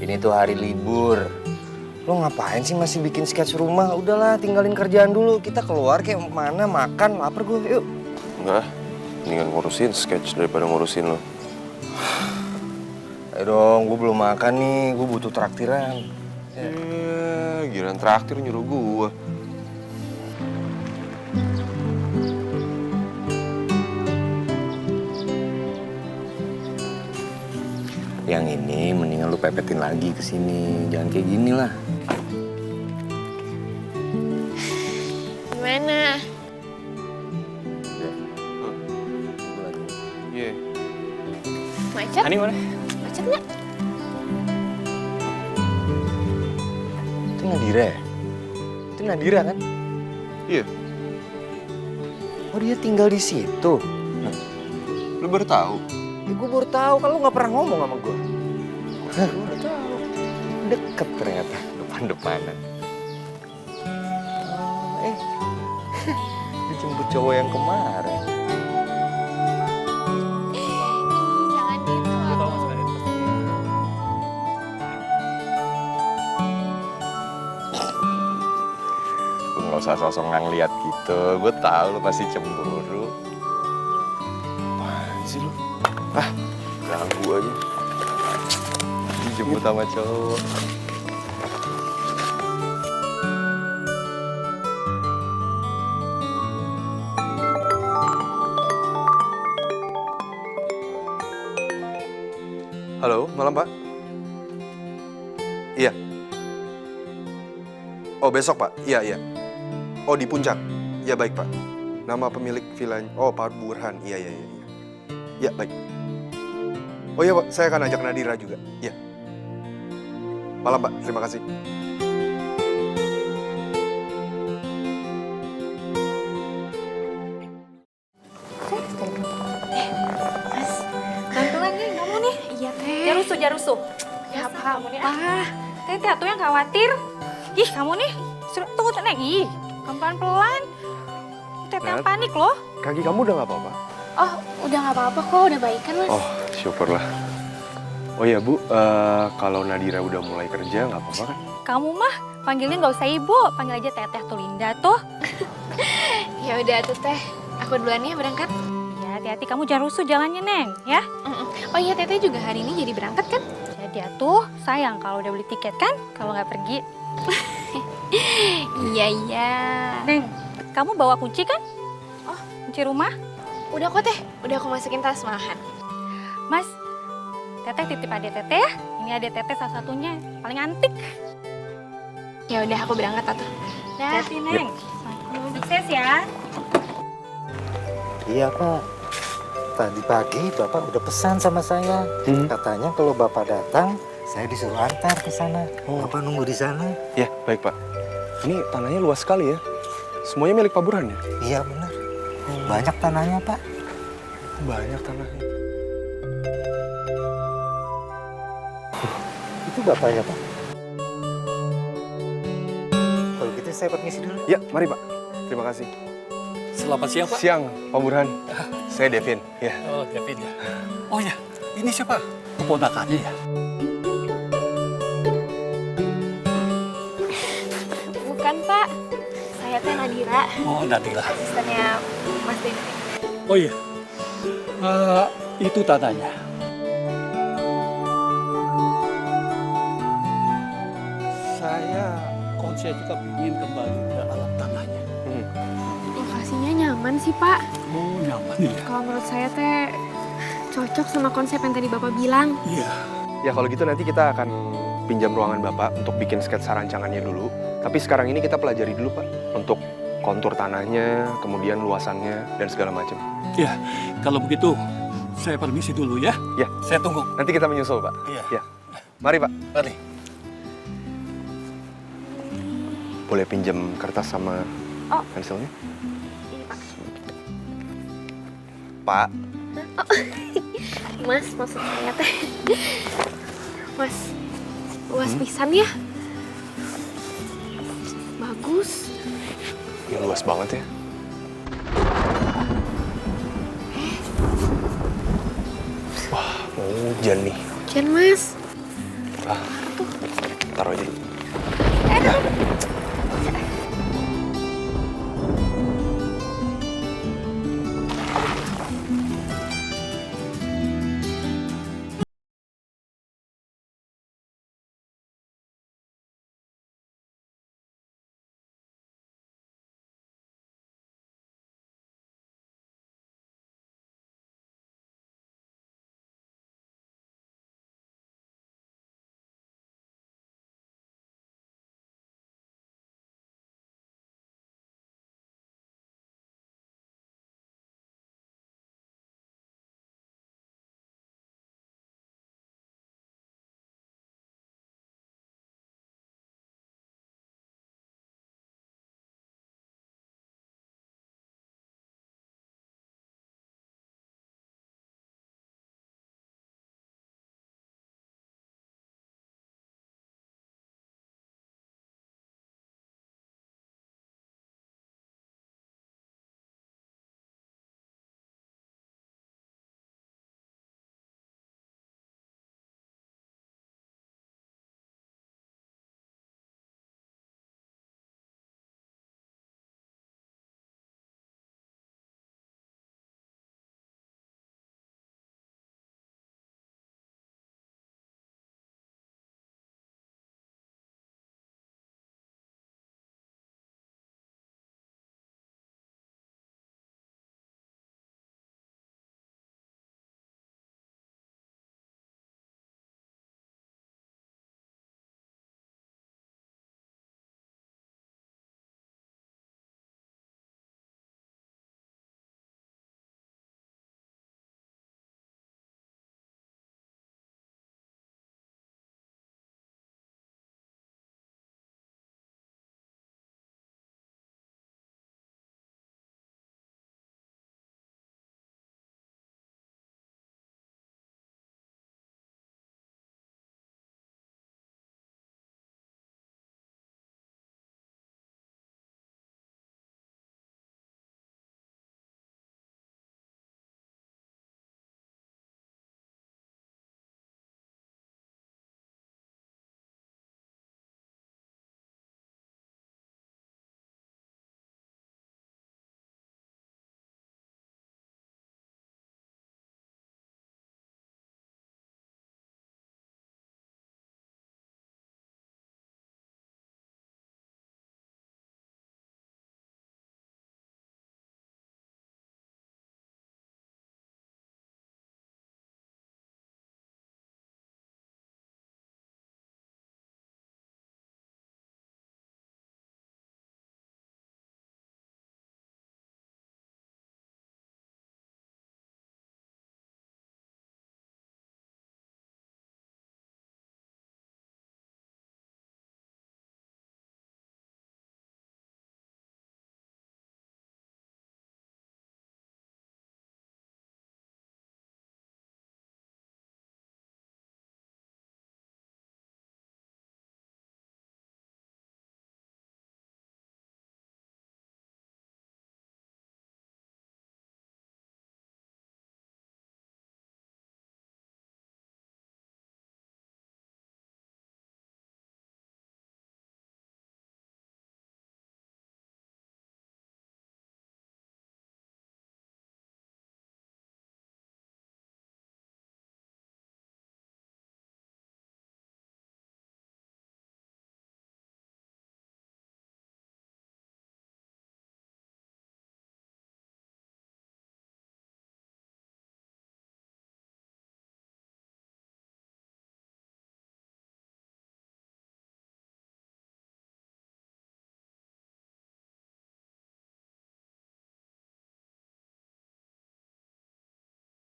ini tuh hari libur. Lo ngapain sih masih bikin sketch rumah? Udahlah, tinggalin kerjaan dulu. Kita keluar kayak mana, makan, lapar gue, yuk. Enggak, mendingan ngurusin sketch daripada ngurusin lo. Ayo dong, gue belum makan nih. Gue butuh traktiran. Giliran traktir nyuruh gue. Yang ini mendingan lu pepetin lagi ke sini. Jangan kayak gini lah. Gimana? Iya. Macet? Hani mana? Macet nggak? Itu Nadira ya? Itu Nadira kan? Iya. Oh dia tinggal di situ? Lu baru tahu? Ya gue baru tahu, kan lu gak pernah ngomong sama gue. Gue udah tahu. Deket ternyata, depan-depanan. Dijemput cowok yang kemarin. Jangan gitu. Gue tau masalah itu pasti. Lu gak usah sosok ngeliat gitu. Gue tahu lu pasti cemburu. Apaan sih lu? Ganggu aja. Dijemput sama cowok. Halo, malam Pak. Iya. Oh besok Pak, iya. Oh di Puncak, ya baik Pak. Nama pemilik villanya, oh Pak Burhan, iya. Ya baik. Oh iya Pak, saya akan ajak Nadira juga, iya. Malam Pak, terima kasih. Mas, bantuan nih kamu nih. Iya teh. Jarusuh. Ya apa? Kamu nih. Tete tuh yang khawatir. Ih, kamu nih. Tunggu, Neng. Ih, pelan-pelan. Tete yang Nat. panik loh. Kaki kamu udah nggak apa-apa? Oh, udah nggak apa-apa kok, udah baikan mas. Oh, syukurlah. Oh iya Bu, kalau Nadira udah mulai kerja nggak apa-apa kan? Kamu mah panggilnya nggak usah ibu, panggil aja Teteh atau Linda tuh. Ya udah tuh teh, aku duluan ya berangkat. Ya, hati-hati kamu jangan rusuh jalannya, Neng, ya. Oh iya teteh juga hari ini jadi berangkat kan? Jadi atuh, sayang kalau udah beli tiket kan, kalau nggak pergi. Iya. Neng, kamu bawa kunci kan? Oh. Kunci rumah? Udah kok teh, udah aku masukin tas malahan. Mas, Teteh titip adek Teteh ya. Ini adek Teteh salah satunya, paling antik. Ya udah aku berangkat atuh. Dah. Hati, Neng. Sukses ya. Iya Pak, tadi pagi Bapak udah pesan sama saya. Katanya kalau Bapak datang, saya disuruh antar ke sana. Bapak nunggu di sana. Ya, baik Pak. Ini tanahnya luas sekali ya. Semuanya milik Pak Burhan ya? Iya benar. Banyak tanahnya Pak. Banyak tanahnya. Itu Bapaknya Pak. Kalau gitu saya permisi dulu. Ya, mari Pak. Terima kasih. Selamat siang, Pak. Siang, Pak Burhan. Saya Devin. Ya. Oh, David ya. Oh ya, ini siapa? Keponakannya ya? Bukan Pak, saya teh Nadira, Oh, Nadira. asistennya Mas Devi. Oh iya, itu tanahnya. Saya konsep juga ingin kembali ke alam tanahnya. Lokasinya nyaman sih Pak. Oh, nyaman ya? Kalau menurut saya teh cocok sama konsep yang tadi Bapak bilang. Iya. Ya kalau gitu nanti kita akan pinjam ruangan Bapak untuk bikin sketsa rancangannya dulu. Tapi sekarang ini kita pelajari dulu Pak. Untuk kontur tanahnya, kemudian luasannya, dan segala macam. Ya, kalau begitu saya permisi dulu ya. Ya. Saya tunggu. Nanti kita menyusul Pak. Iya. Ya. Mari Pak. Mari. Boleh pinjam kertas sama Oh. pensilnya? Ini Pak. Pak. Mas, maksud saya teh. Mas, luas pisan ya. Bagus. Ini luas banget ya. Wah, hujan nih. Hujan Mas. Taruh aja dulu.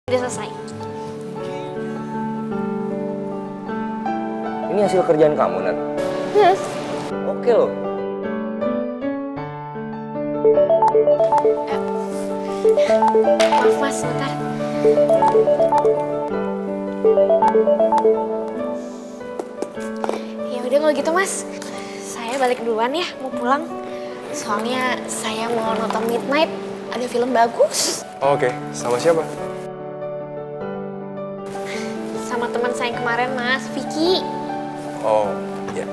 Udah selesai. Ini hasil kerjaan kamu, Nat? Yes. Oke loh. Maaf mas, sebentar. Ya udah kalau gitu mas, saya balik duluan ya, mau pulang. Soalnya saya mau nonton Midnight, ada film bagus. Oh, oke. Sama siapa? Sama teman saya yang kemarin mas, Vicky. Oh, ya.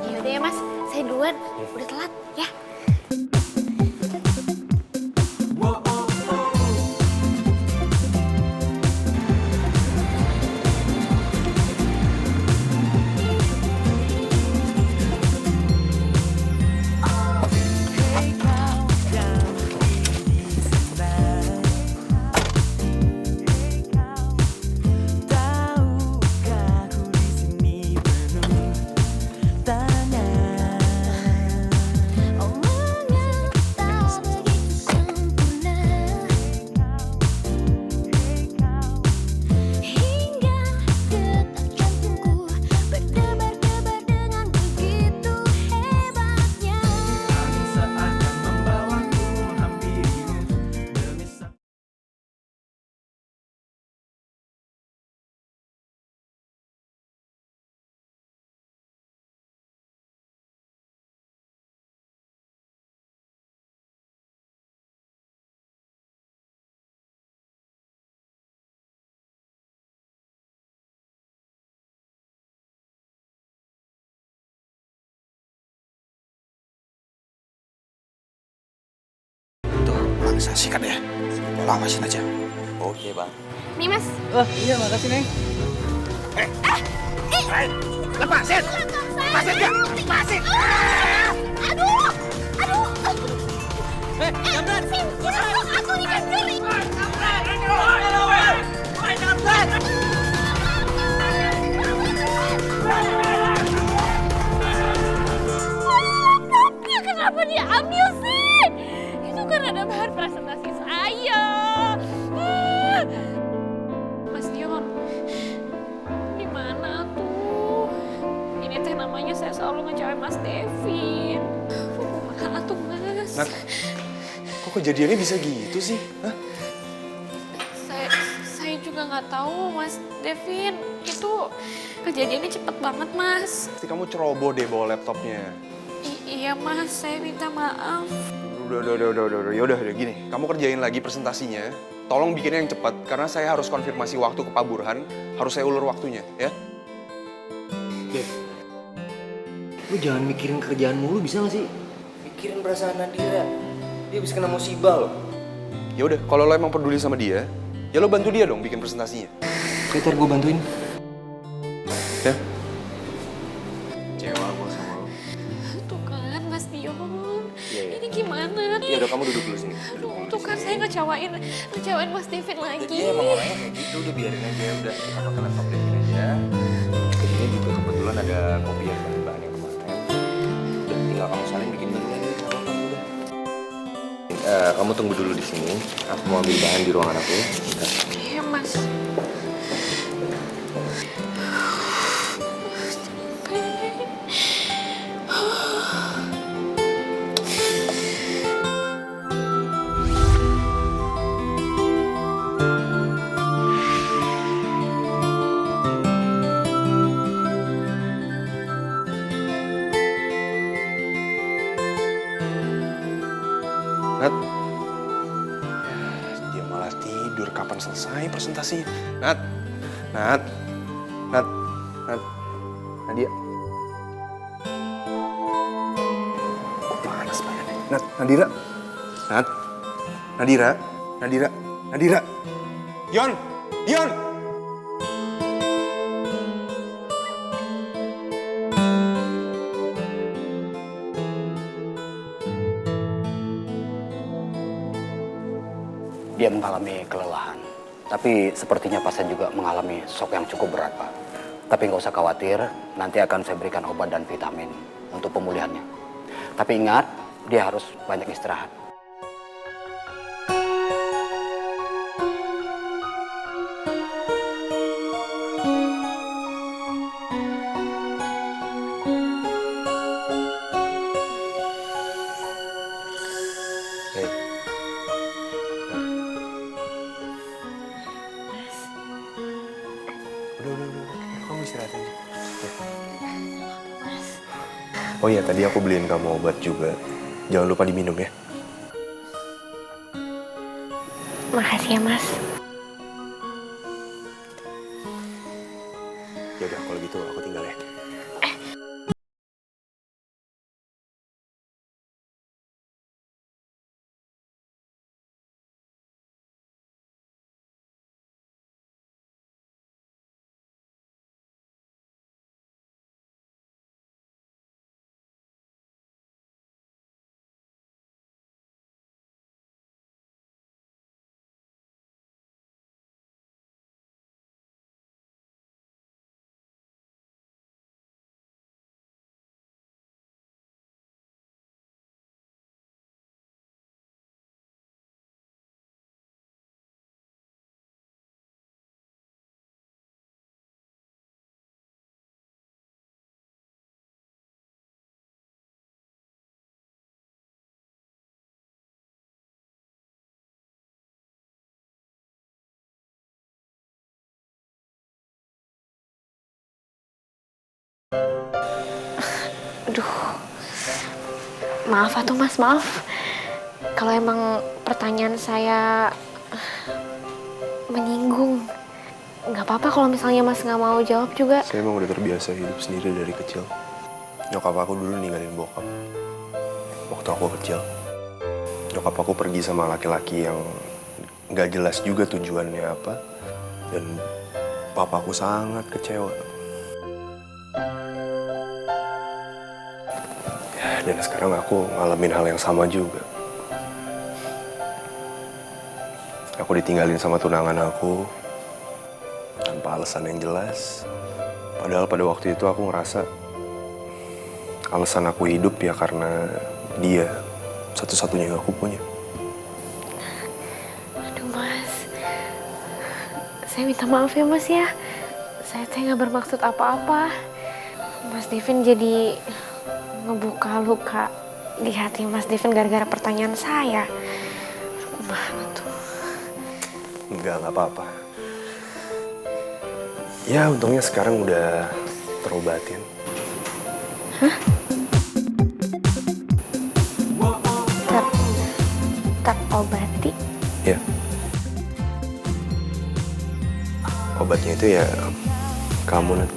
Yaudah ya mas, saya duluan. Udah telat ya. Saya sikat ya. Lawasin aja. Oke, Bang. Nih mas. Iya, makasih, Neng. Lepasin! Lepasin gak? Lepasin! Aduh! Aduh! Jamret! Aku dikejar! Kenapa dia ambil sih? Itu kan ada bahan presentasi saya. Mas Dion, di mana tuh? Ini teh namanya saya selalu ngecewain Mas Devin. Mana tuh Mas? Nat, kok kejadiannya bisa gitu sih? Hah? Saya juga nggak tahu Mas Devin. Itu kejadiannya cepet banget Mas. Pasti kamu ceroboh deh bawa laptopnya. Iya Mas, saya minta maaf. Udah, yaudah gini. Kamu kerjain lagi presentasinya. Tolong bikinnya yang cepat, karena saya harus konfirmasi waktu ke Pak Burhan. Harus saya ulur waktunya, ya? Dev, lu jangan mikirin kerjaan mulu bisa gak sih? Mikirin perasaan Nadira. Dia habis kena musibah loh. Ya udah, kalau lo emang peduli sama dia, ya lo bantu dia dong bikin presentasinya. Oke, ntar gue bantuin. Ya? Kecewa gue sama lo. Tuh kan Mas Dion, Iya. ini gimana? Ya udah, kamu duduk dulu sini. Aduh, tuh kan saya ngecewain Mas Devin lagi. Dia emang orangnya kayak gitu, udah biarin aja. Udah, kita pakai laptop Devin aja. Jadinya juga kebetulan ada kopi yang bahan yang kemarin. Udah, tinggal kamu salin bikin bahan lagi. Kamu tunggu dulu di sini. Aku mau ambil bahan di ruangan aku ya. Bentar. Iya Mas. Nat, dia malah tidur. Kapan selesai presentasinya? Nat, Nadia. Kok panas badannya? Nat, Nadira. Yon. Dia mengalami kelelahan. Tapi sepertinya pasien juga mengalami shock yang cukup berat, Pak. Tapi nggak usah khawatir, nanti akan saya berikan obat dan vitamin untuk pemulihannya. Tapi ingat, dia harus banyak istirahat. Kamu istirahat aja. Oh iya, tadi aku beliin kamu obat juga. Jangan lupa diminum ya. Makasih ya Mas. Ya udah, kalau gitu aku tinggal ya. Aduh, maaf atuh Mas, maaf. Kalau emang pertanyaan saya menyinggung, nggak apa-apa kalau misalnya Mas nggak mau jawab juga. Saya emang udah terbiasa hidup sendiri dari kecil. Nyokap aku dulu ninggalin bokap waktu aku kecil. Nyokap aku pergi sama laki-laki yang nggak jelas juga tujuannya apa. Dan papaku sangat kecewa. Dan sekarang aku ngalamin hal yang sama juga. Aku ditinggalin sama tunangan aku tanpa alasan yang jelas. Padahal pada waktu itu aku ngerasa alasan aku hidup ya karena dia satu-satunya yang aku punya. Aduh Mas, saya minta maaf ya Mas ya. Saya nggak bermaksud apa-apa. Mas Devin jadi ngebuka luka di hati Mas Devin gara-gara pertanyaan saya. Gimana tuh? Enggak apa-apa. Ya untungnya sekarang udah terobatin. Hah? Terobati? Ya. Obatnya itu ya kamu Nat.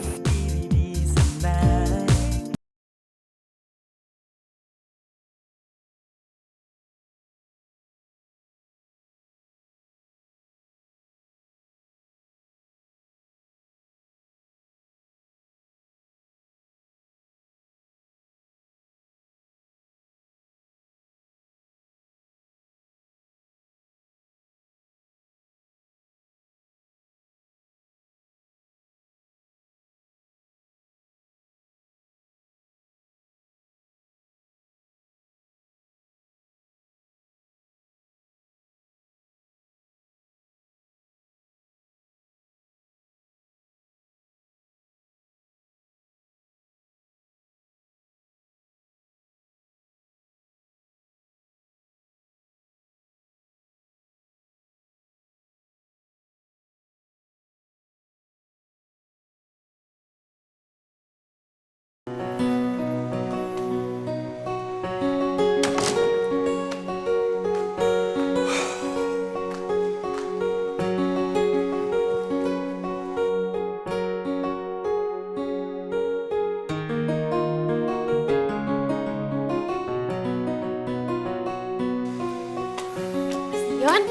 Dion?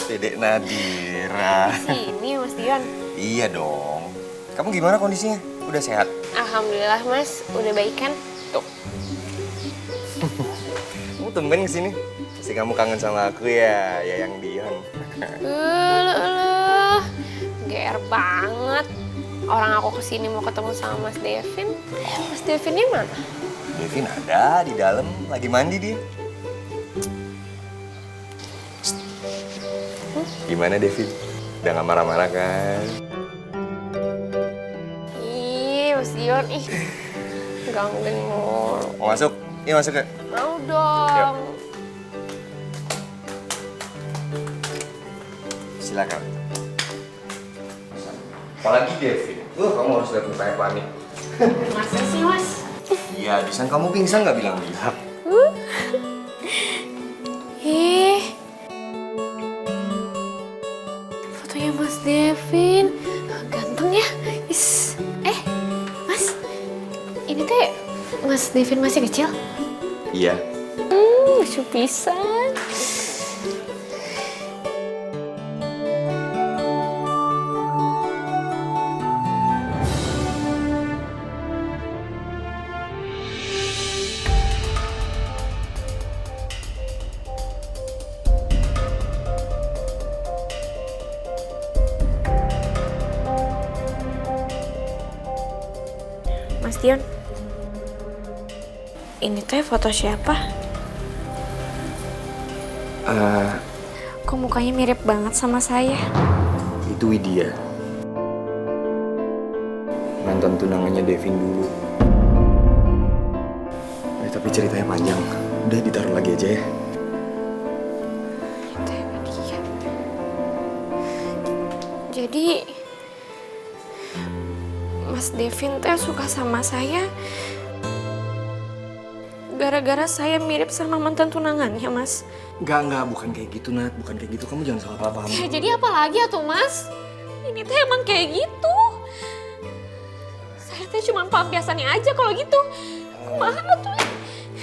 Dedek Nadira. Sini Mas Dion. Iya dong. Kamu gimana kondisinya? Udah sehat? Alhamdulillah Mas, udah baik kan? Tuh. Kamu tumben kesini? Pasti kamu kangen sama aku ya, Yayang Dion. GR banget. Orang aku kesini mau ketemu sama Mas Devin. Mas Devinnya mana? Devin ada di dalam, lagi mandi dia. Gimana Devin? Udah gak marah-marah kan? Ih, Mas Dion, ih. Gangguin mulu. Mau masuk? Iya masuk ya. Mau dong. Silakan. Apalagi Devin. Kamu harus lihat mukanya panik. Masa sih, Mas? Iya, Disan kamu pingsan gak bilang-bilang. Fotonya Mas Devin. Ganteng ya. Is. Mas. Ini teh Mas Devin masih kecil? Iya. Lucu pisan. Mas Dion, ini teh foto siapa? Kok mukanya mirip banget sama saya? Itu Widya. Mantan tunangannya Devin dulu. Tapi ceritanya panjang. Udah ditaruh lagi aja ya. Itu Jadi, Mas Devin teh suka sama saya gara-gara saya mirip sama mantan tunangannya, Mas. Enggak, bukan kayak gitu, Nat. Bukan kayak gitu, kamu jangan salah paham. Ya, jadi apa lagi atuh, Mas? Ini teh emang kayak gitu. Saya teh cuma pelampiasannya aja kalau gitu. Kumaha tuh?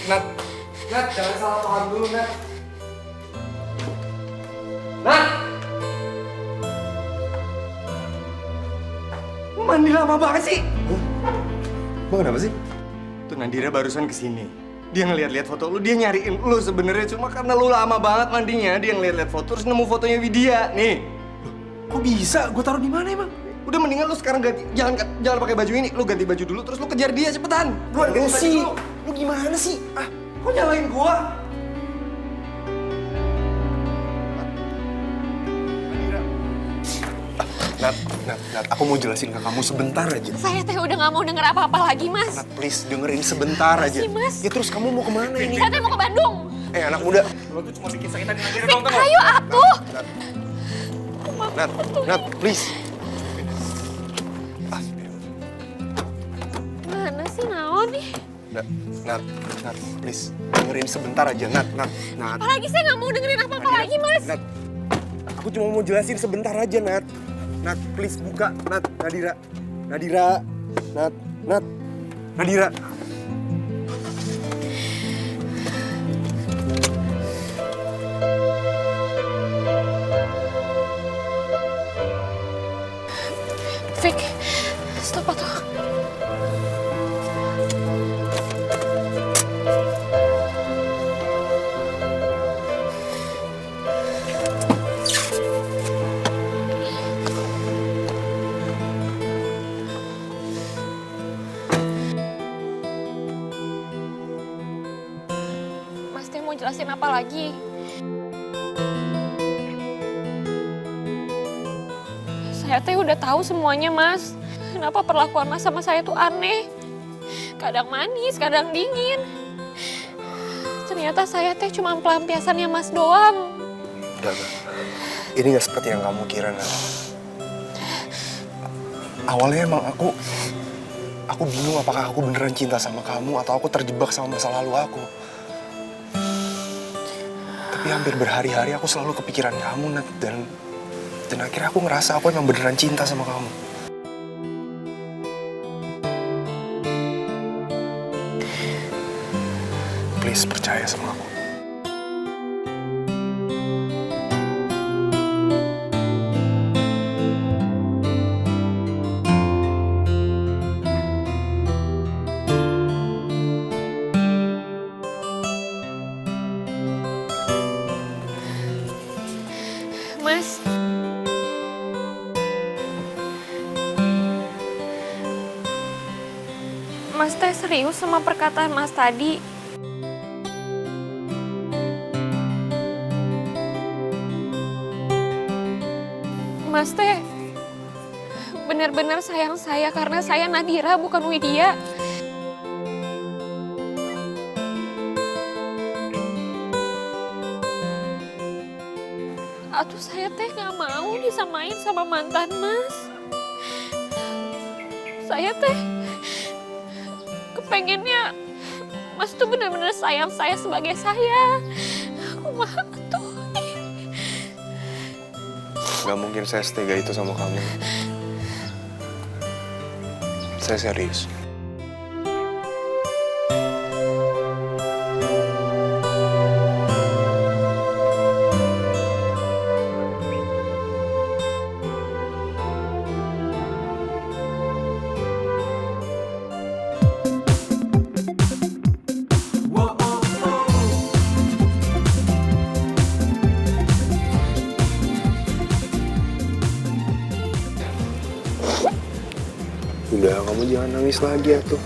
Nat, jangan salah paham dulu, Nat. Nat! Mandi lama banget sih. Bang, kenapa sih? Tuh Nadira barusan kesini. Dia ngeliat-liat foto lu, dia nyariin lu sebenarnya cuma karena lu lama banget mandinya. Dia ngeliat-liat foto terus nemu fotonya Widya. Nih. Kok bisa? Gue taruh di mana emang? Udah mendingan lu sekarang ganti, jangan pakai baju ini. Lu ganti baju dulu terus lu kejar dia cepetan. Buruan ganti baju sih. dulu. Lu gimana sih? Kok nyalain gua? Nat, aku mau jelasin ke kamu sebentar aja. Saya teh udah nggak mau denger apa-apa lagi, Mas. Nat, please dengerin sebentar aja. Sih, Mas. Ya terus kamu mau kemana ini? Saya teh mau ke Bandung. Anak muda. Lo tuh cuma bikin sakitan Nadira Fik, dong, tau ayo atuh. Nat, please. Mana sih naon nih? Nat, please. Dengerin sebentar aja, Nat. Apalagi saya nggak mau dengerin apa-apa lagi, Mas. Nat, aku cuma mau jelasin sebentar aja, Nat. Nat, please buka, Nat. Nadira. Nat. Nadira. Fik, stop atuh. Mas teh mau jelasin apa lagi? Saya teh udah tahu semuanya, Mas. Kenapa perlakuan Mas sama saya tuh aneh. Kadang manis, kadang dingin. Ternyata saya teh cuma pelampiasannya Mas doang. Udah. Ini gak seperti yang kamu kira, Nat. Awalnya emang aku bingung apakah aku beneran cinta sama kamu atau aku terjebak sama masa lalu aku. Tapi hampir berhari-hari aku selalu kepikiran kamu, Nat. Dan akhirnya aku ngerasa aku emang beneran cinta sama kamu. Please percaya sama aku. Mas. Mas teh serius sama perkataan Mas tadi? Mas teh benar-benar sayang saya karena saya Nadira bukan Widya. Atuh saya teh gak mau disamain sama mantan Mas. Saya teh kepengennya Mas tuh benar-benar sayang saya sebagai saya. Kumaha tuh? Gak mungkin saya setega itu sama kamu. Saya serius. Udah, kamu jangan nangis lagi ya tuh.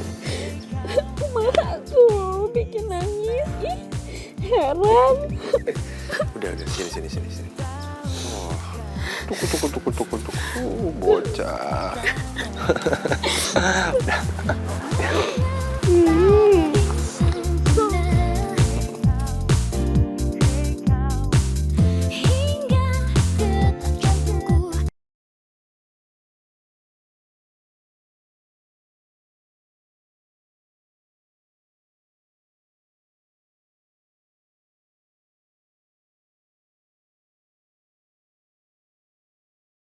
Kumaha tuh bikin nangis? Ih, heran. Udah, sini. Oh, tuku. Bocah. Udah.